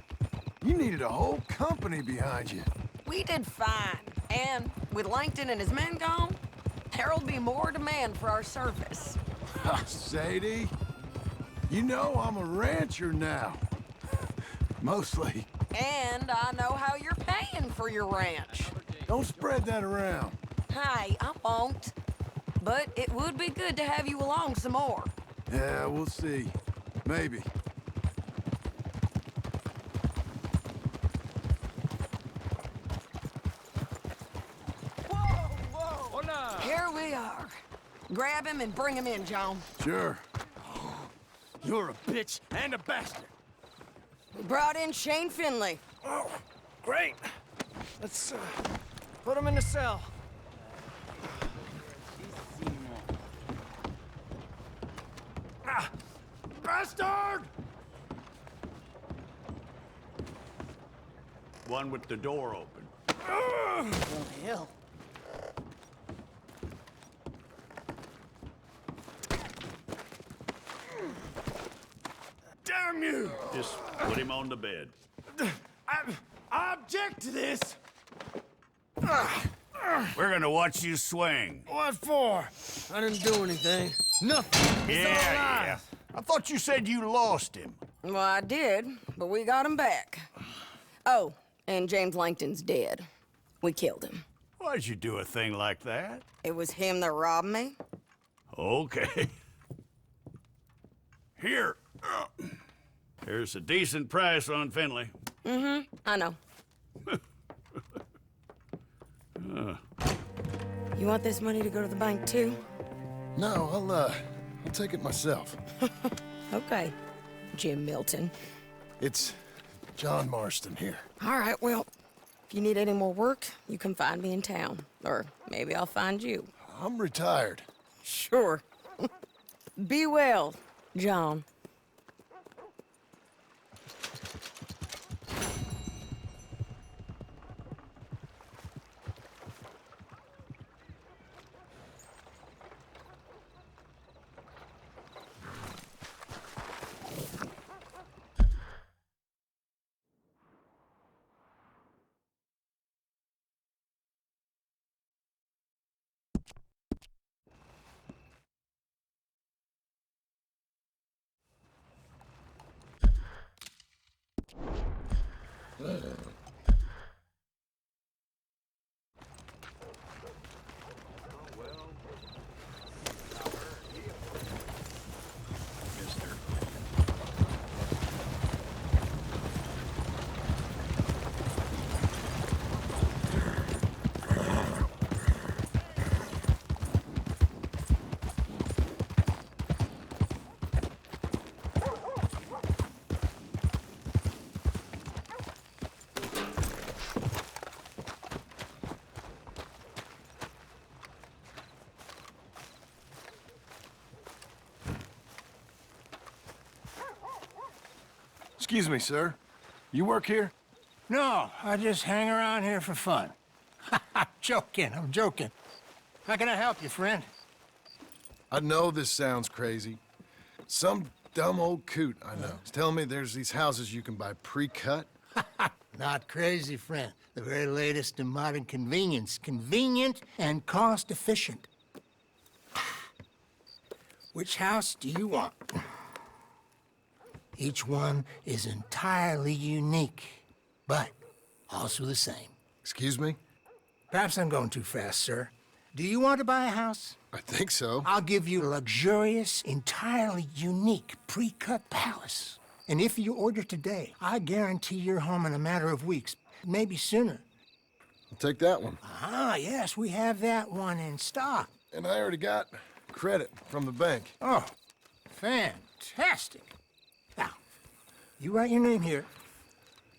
You needed a whole company behind you. We did fine. And with Langton and his men gone, there'll be more demand for our service. Sadie, you know I'm a rancher now. Mostly. And I know how you're paying for your ranch. Don't spread that around. Hey, I won't. But it would be good to have you along some more. Yeah, we'll see. Maybe. Here we are. Grab him and bring him in, John. Sure. You're a bitch and a bastard. We brought in Shane Finley. Oh, great. Let's put him in the cell. Ah, bastard! One with the door open. Oh, hell. Damn you! Just put him on the bed. I object to this! We're gonna watch you swing. What for? I didn't do anything. Nothing. Yeah. I thought you said you lost him. Well, I did, but we got him back. Oh, and James Langton's dead. We killed him. Why'd you do a thing like that? It was him that robbed me. Okay. Here. Here's a decent price on Finley. Mm-hmm, I know. You want this money to go to the bank, too? No, I'll take it myself. Okay, Jim Milton. It's John Marston here. All right, well, if you need any more work, you can find me in town. Or maybe I'll find you. I'm retired. Sure. Be well, John. Excuse me, sir. You work here? No, I just hang around here for fun. I'm joking. How can I help you, friend? I know this sounds crazy. Some dumb old coot I know is telling me there's these houses you can buy pre-cut. Not crazy, friend. The very latest in modern convenience. Convenient and cost-efficient. Which house do you want? Each one is entirely unique, but also the same. Excuse me? Perhaps I'm going too fast, sir. Do you want to buy a house? I think so. I'll give you a luxurious, entirely unique pre-cut palace. And if you order today, I guarantee you're home in a matter of weeks, maybe sooner. I'll take that one. Ah, yes, we have that one in stock. And I already got credit from the bank. Oh, fantastic. Now, you write your name here,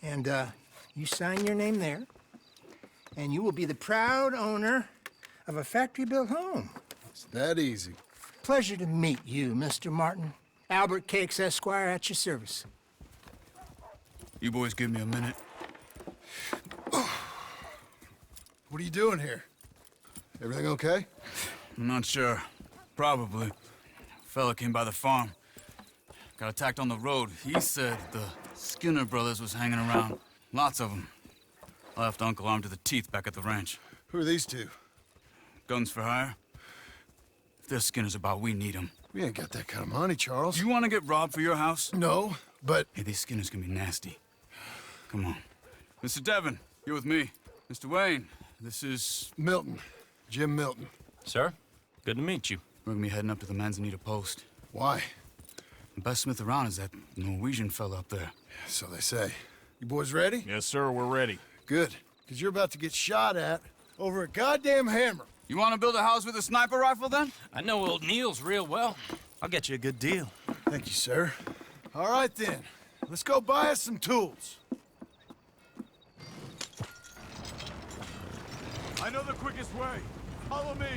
and you sign your name there, and you will be the proud owner of a factory-built home. It's that easy. Pleasure to meet you, Mr. Martin. Albert Cakes, Esquire, at your service. You boys give me a minute. What are you doing here? Everything okay? I'm not sure. Probably. Fella came by the farm. Got attacked on the road. He said the Skinner brothers was hanging around. Lots of them. I left Uncle armed to the teeth back at the ranch. Who are these two? Guns for hire. If there's Skinners about, we need them. We ain't got that kind of money, Charles. You want to get robbed for your house? No, but... Hey, these Skinners can be nasty. Come on. Mr. Devon, you're with me. Mr. Wayne, this is... Milton. Jim Milton. Sir, good to meet you. We're gonna be heading up to the Manzanita post. Why? The best smith around is that Norwegian fella up there. So they say. You boys ready? Yes, sir, we're ready. Good, because you're about to get shot at over a goddamn hammer. You want to build a house with a sniper rifle, then? I know old Neil's real well. I'll get you a good deal. Thank you, sir. All right, then. Let's go buy us some tools. I know the quickest way. Follow me.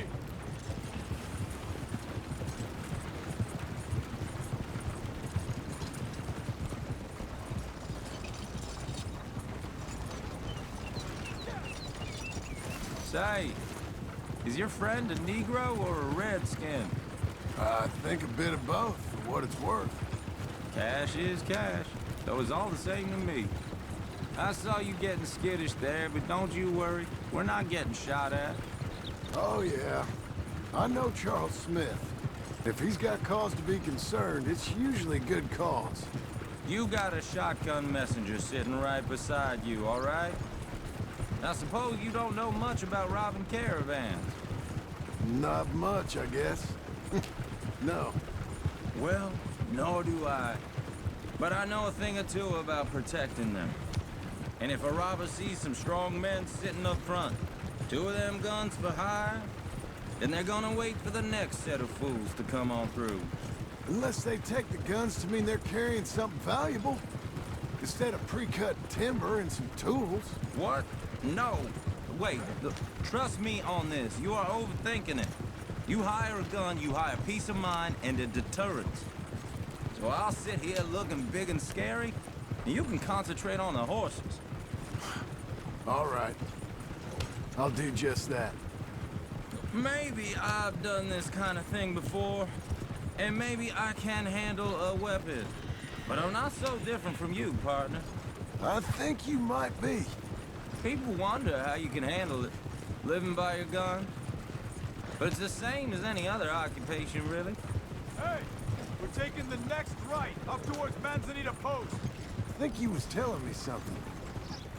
Say, is your friend a Negro or a Redskin? I think a bit of both, for what it's worth. Cash is cash, though it's all the same to me. I saw you getting skittish there, but don't you worry. We're not getting shot at. Oh, yeah. I know Charles Smith. If he's got cause to be concerned, it's usually good cause. You got a shotgun messenger sitting right beside you, all right? Now, suppose you don't know much about robbing caravans. Not much, I guess. No. Well, nor do I. But I know a thing or two about protecting them. And if a robber sees some strong men sitting up front, 2 of them guns for hire, then they're gonna wait for the next set of fools to come on through. Unless they take the guns to mean they're carrying something valuable. Instead of pre-cut timber and some tools. What? No. Wait, look, trust me on this. You are overthinking it. You hire a gun, you hire peace of mind and a deterrence. So I'll sit here looking big and scary, and you can concentrate on the horses. All right. I'll do just that. Maybe I've done this kind of thing before, and maybe I can handle a weapon. But I'm not so different from you, partner. I think you might be. People wonder how you can handle it, living by your gun. But it's the same as any other occupation, really. Hey, we're taking the next right, up towards Manzanita Post. I think he was telling me something.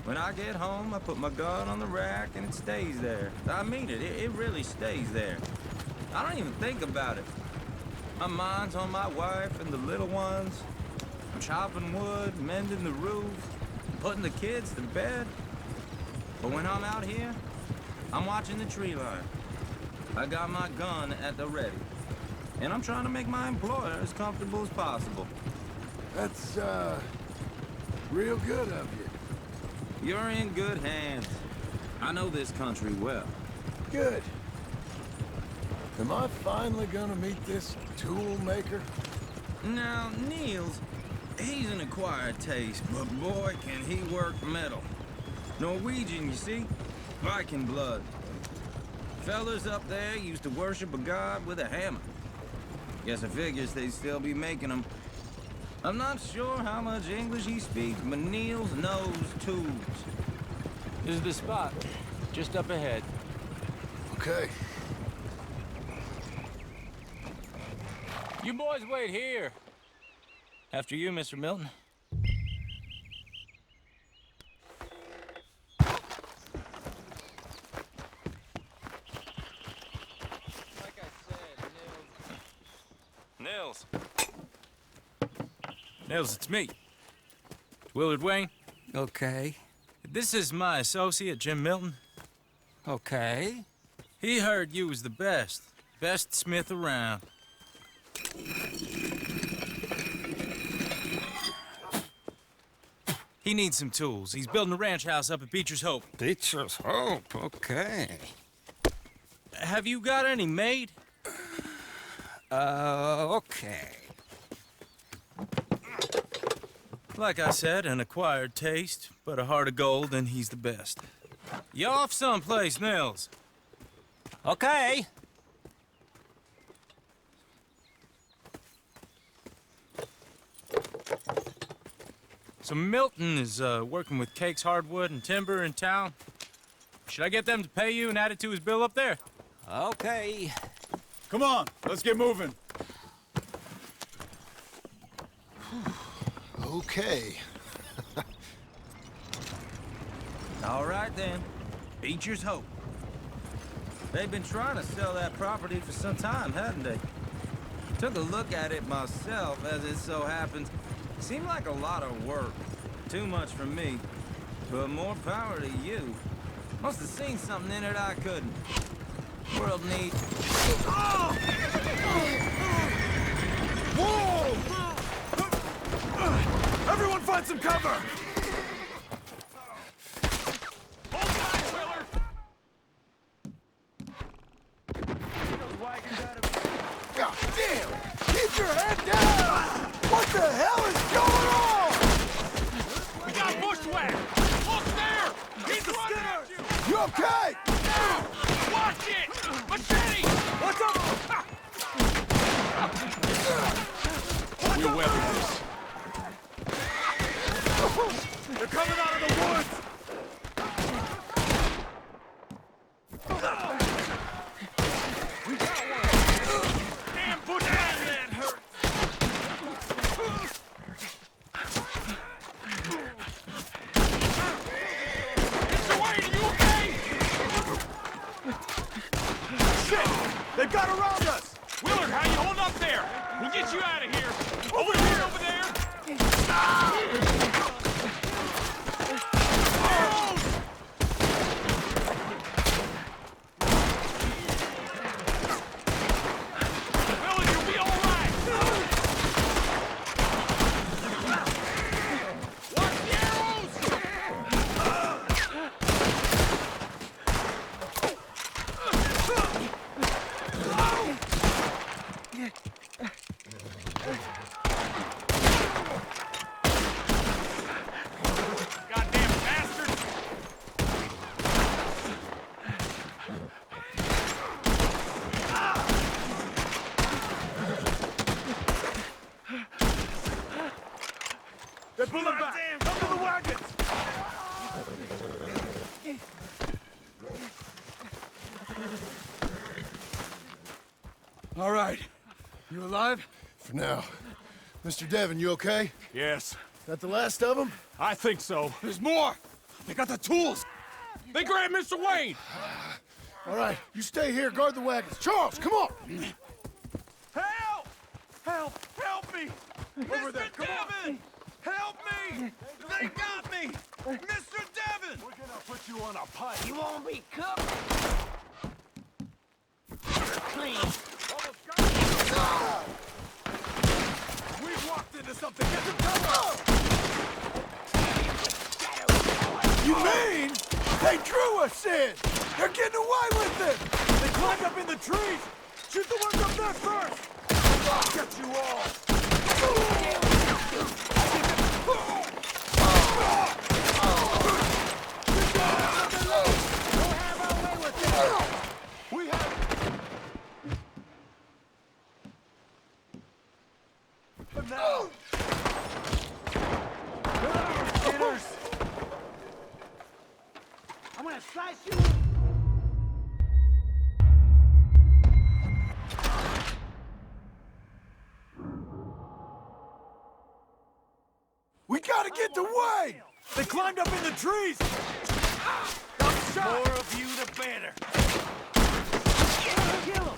When I get home, I put my gun on the rack and it stays there. I mean it, it really stays there. I don't even think about it. My mind's on my wife and the little ones. I'm chopping wood, mending the roof, putting the kids to bed. But when I'm out here, I'm watching the tree line. I got my gun at the ready. And I'm trying to make my employer as comfortable as possible. That's, real good of you. You're in good hands. I know this country well. Good. Am I finally gonna meet this tool maker? Now, Niels, he's an acquired taste, but boy, can he work metal. Norwegian, you see? Viking blood. Fellas up there used to worship a god with a hammer. Guess I figures they'd still be making them. I'm not sure how much English he speaks, but Niels knows tools. This is the spot, just up ahead. Okay. You boys wait here. After you, Mr. Milton. Nils. Nils, it's me. Willard Wayne. Okay. This is my associate, Jim Milton. Okay. He heard you was the best smith around. He needs some tools. He's building a ranch house up at Beecher's Hope. Beecher's Hope, okay. Have you got any made? Okay. Like I said, an acquired taste, but a heart of gold, and he's the best. You off someplace, Nils? Okay. So Milton is working with Cake's Hardwood and Timber in town. Should I get them to pay you and add it to his bill up there? Okay. Come on, let's get moving. Okay. All right, then. Beecher's Hope. They've been trying to sell that property for some time, haven't they? Took a look at it myself, as it so happens. Seemed like a lot of work. Too much for me. But more power to you. Must have seen something in it I couldn't. World needs... Whoa! Everyone find some cover! God damn! Keep your head down! What the hell is going on? We got bushwhacked! Look there! He's running at you! You okay? Watch it! Machete! What's up? We'll weather this. They're coming out of the woods! We got one! Damn, put that in that hurt! Mr. Wayne, are you okay? Shit! They've got around us! Willard, how you holding up there? We'll get you out of here. Over here, over there. Willard, you'll be all right. Watch the arrows. Goddamn bastard! They're pulling back! Come to the wagons! All right. You alive? For now. Mr. Devon, you okay? Yes. That the last of them? I think so. There's more! They got the tools! They grabbed Mr. Wayne! All right, you stay here, guard the wagons. Charles, come on! Help! Help! Help me! Over there, come on! Help me! They got me! Mr. Devon! We're gonna put you on a pike. You won't be cooked. Clean. We've walked into something. Get some cover! You mean they drew us in? They're getting away with it! They climbed up in the trees! Shoot the ones up there first! I'll get you all! We have... Now! I'm gonna slice you. They climbed up in the trees! The more of you, the better. Kill him!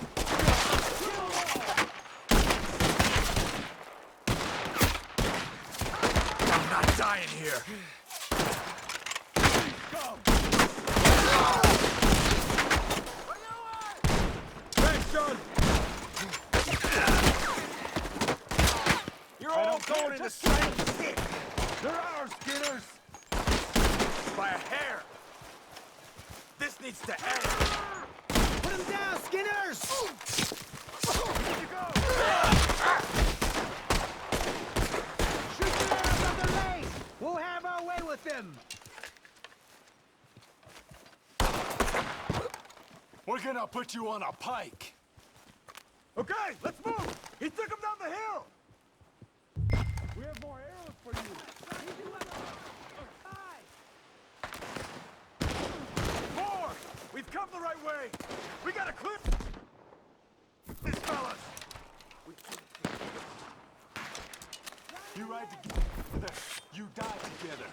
I'm not dying here. Thanks, John. You're all going in the same pit. They're ours, Skinners. By a hair. This needs to end. Put him down, Skinners! Here you go. Shoot the arrows of the lane! We'll have our way with them! We're gonna put you on a pike. Okay, let's move! He took him down the hill! We have more arrows for you. More! We've come the right way! We gotta clear this, fellas! You ride together, you die together.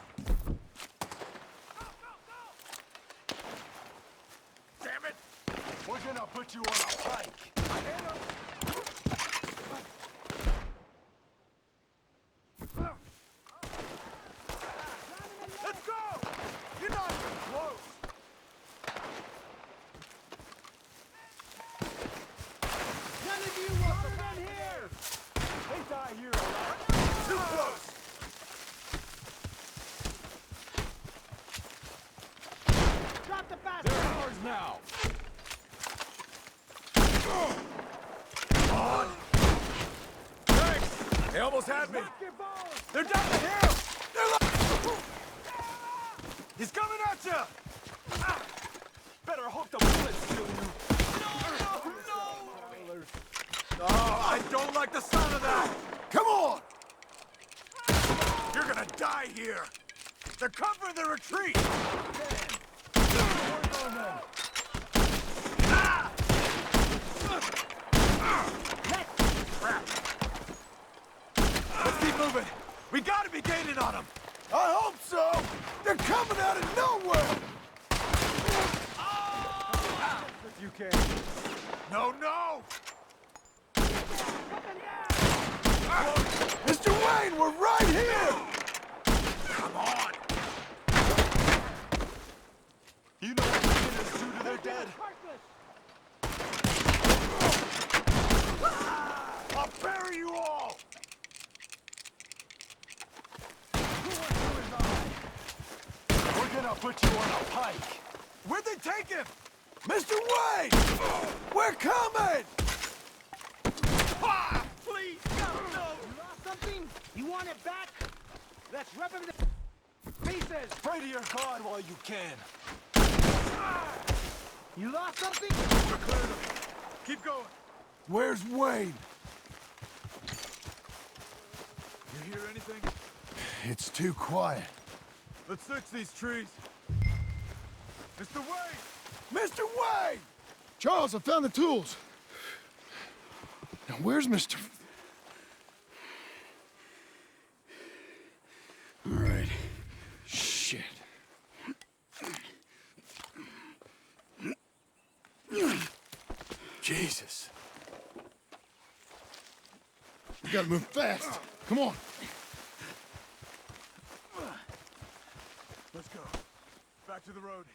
Damn it! We're gonna put you on a pike! I hit him! Let's go! You're not even close! None of you want them here! They die here, all right? Too close! Drop the bastard! They're ours now! On! Thanks! They almost had me! They're down the hill! They're He's coming at you! Ah! Better hope the bullets kill you! No! Oh, I don't like the sound of that! Come on! You're gonna die here! They're covering the retreat! Let's keep moving! We gotta be gaining on them! I hope so! They're coming out of nowhere! If you can. No, no! Mr. Wayne, we're right here! Come on! You know what Skinners do to their dead? I'll bury you all! We're gonna put you on a pike. Where'd they take him? Mr. Wayne! We're coming! Ah, please, no! You lost something? You want it back? Let's rip him to pieces! Pray to your God while you can. You lost something? We're clearing them. Keep going. Where's Wayne? You hear anything? It's too quiet. Let's search these trees. Mr. Wayne! Mr. Wayne! Charles, I found the tools. Now, where's Mr. All right. Shit. Jesus. We gotta move fast. Come on. Let's go. Back to the road.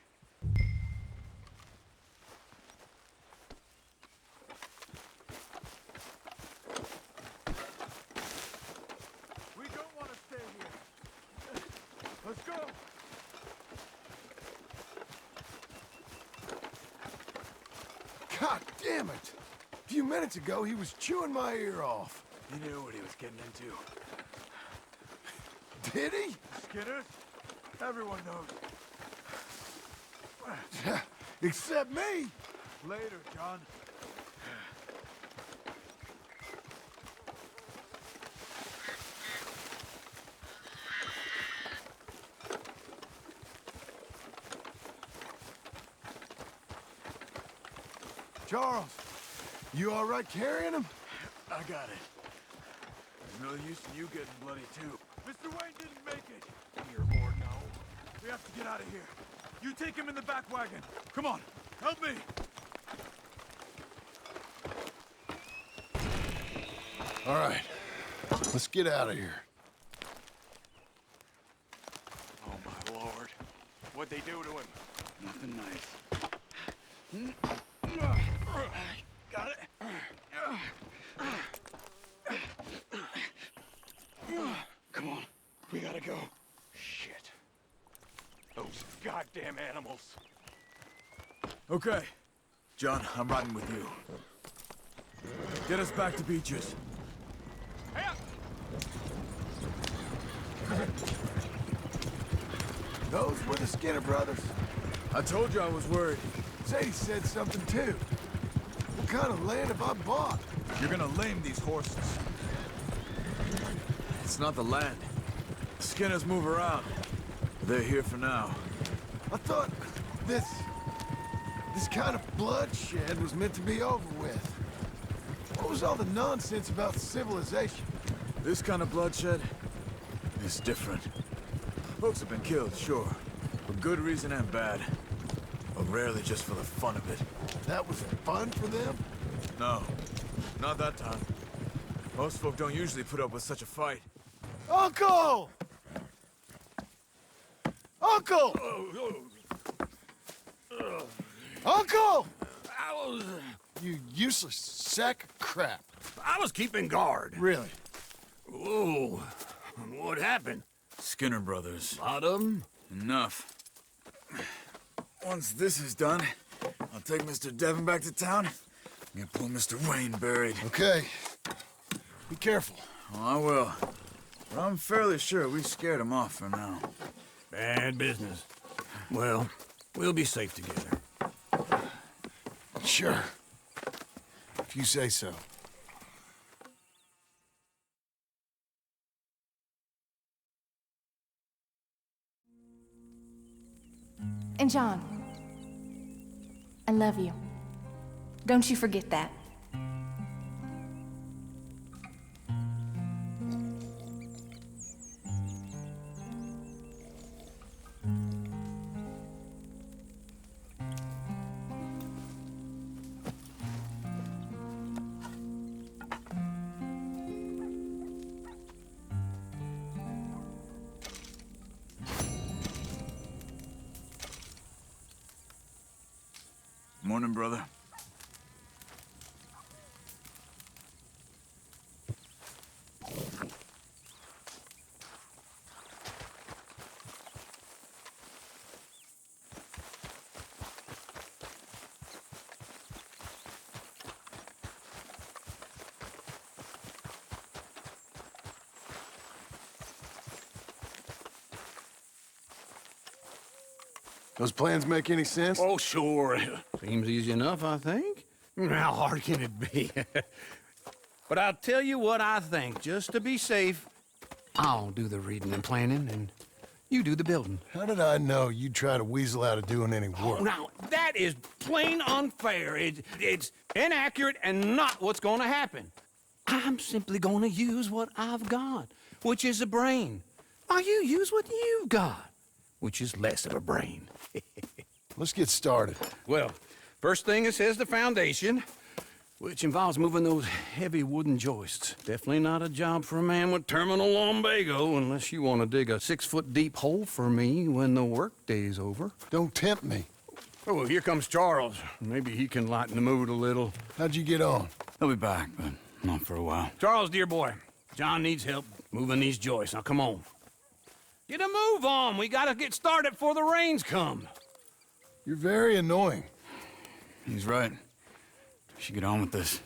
We don't want to stay here. Let's go. God damn it! A few minutes ago, he was chewing my ear off. He knew what he was getting into. Did he? Skinners? Everyone knows. Except me. Later, John. Charles, you all right carrying him? I got it. There's no use in you getting bloody too. Mr. Wayne didn't make it. You're bored now. We have to get out of here. You take him in the back wagon. Come on, help me. All right, let's get out of here. Oh, my lord. What'd they do to him? Nothing nice. Got it. Come on, we gotta go. Shit. Those goddamn animals. Okay. John, I'm riding with you. Get us back to Beaches. Hey up! Those were the Skinner brothers. I told you I was worried. Sadie said something too. What kind of land have I bought? You're gonna lame these horses. It's not the land. The Skinners move around. They're here for now. I thought this kind of bloodshed was meant to be over with. What was all the nonsense about civilization? This kind of bloodshed is different. Folks have been killed, sure. For good reason and bad. But rarely just for the fun of it. That was fun for them? No, not that time. Most folk don't usually put up with such a fight. Uncle! Uncle! Uncle! You useless sack of crap. I was keeping guard. Really? Whoa. What happened? Skinner brothers. A lot of them? Enough. Once this is done, I'll take Mr. Devon back to town and get poor Mr. Wayne buried. Okay. Be careful. Oh, I will. But I'm fairly sure we scared him off for now. Bad business. Well, we'll be safe together. Sure. If you say so. And John, I love you. Don't you forget that. Morning, brother. Those plans make any sense? Oh, sure. Seems easy enough, I think. How hard can it be? But I'll tell you what I think. Just to be safe, I'll do the reading and planning, and you do the building. How did I know you'd try to weasel out of doing any work? Oh, now, that is plain unfair. It's inaccurate and not what's going to happen. I'm simply going to use what I've got, which is a brain. While you use what you've got, which is less of a brain. Let's get started. Well, first thing it says the foundation, which involves moving those heavy wooden joists. Definitely not a job for a man with terminal lumbago unless you want to dig a 6-foot deep hole for me when the workday's over. Don't tempt me. Oh, here comes Charles. Maybe he can lighten the mood a little. How'd you get on? He'll be back, but not for a while. Charles, dear boy, John needs help moving these joists. Now, come on. Get a move on. We gotta get started before the rains come. You're very annoying. He's right. We should get on with this.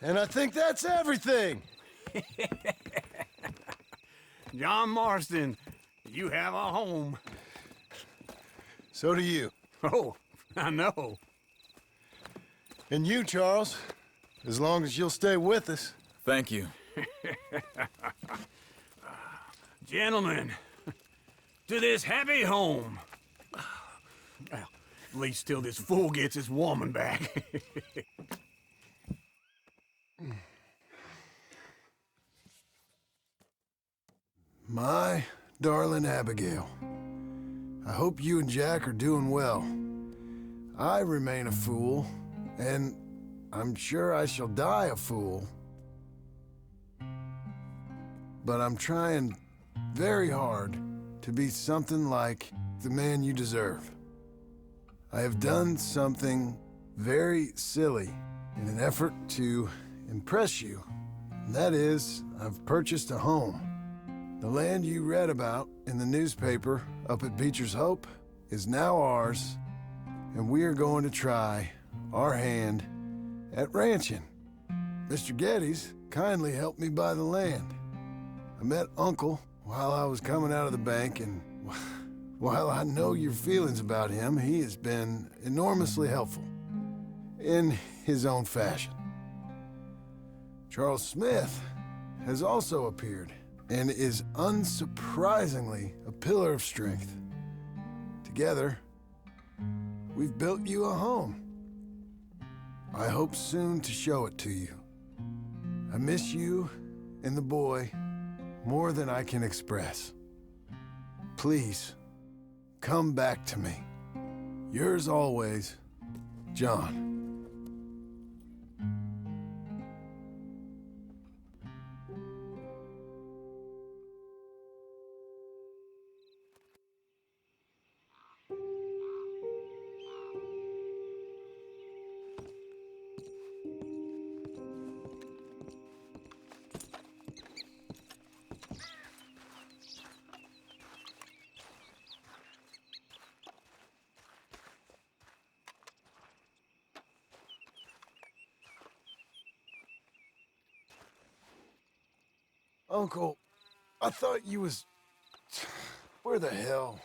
And I think that's everything. John Marston, you have a home. So do you. Oh, I know. And you, Charles, as long as you'll stay with us. Thank you. Gentlemen, to this happy home. Well, at least till this fool gets his woman back. My darling Abigail, I hope you and Jack are doing well. I remain a fool, and I'm sure I shall die a fool. But I'm trying very hard to be something like the man you deserve. I have done something very silly in an effort to impress you. And that is, I've purchased a home. The land you read about in the newspaper up at Beecher's Hope is now ours, and we are going to try our hand at ranching. Mr. Geddes kindly helped me buy the land. I met Uncle while I was coming out of the bank, and while I know your feelings about him, he has been enormously helpful in his own fashion. Charles Smith has also appeared and is unsurprisingly a pillar of strength. Together, we've built you a home. I hope soon to show it to you. I miss you and the boy more than I can express. Please, come back to me. Yours always, John. Uncle, I thought you was... Where the hell?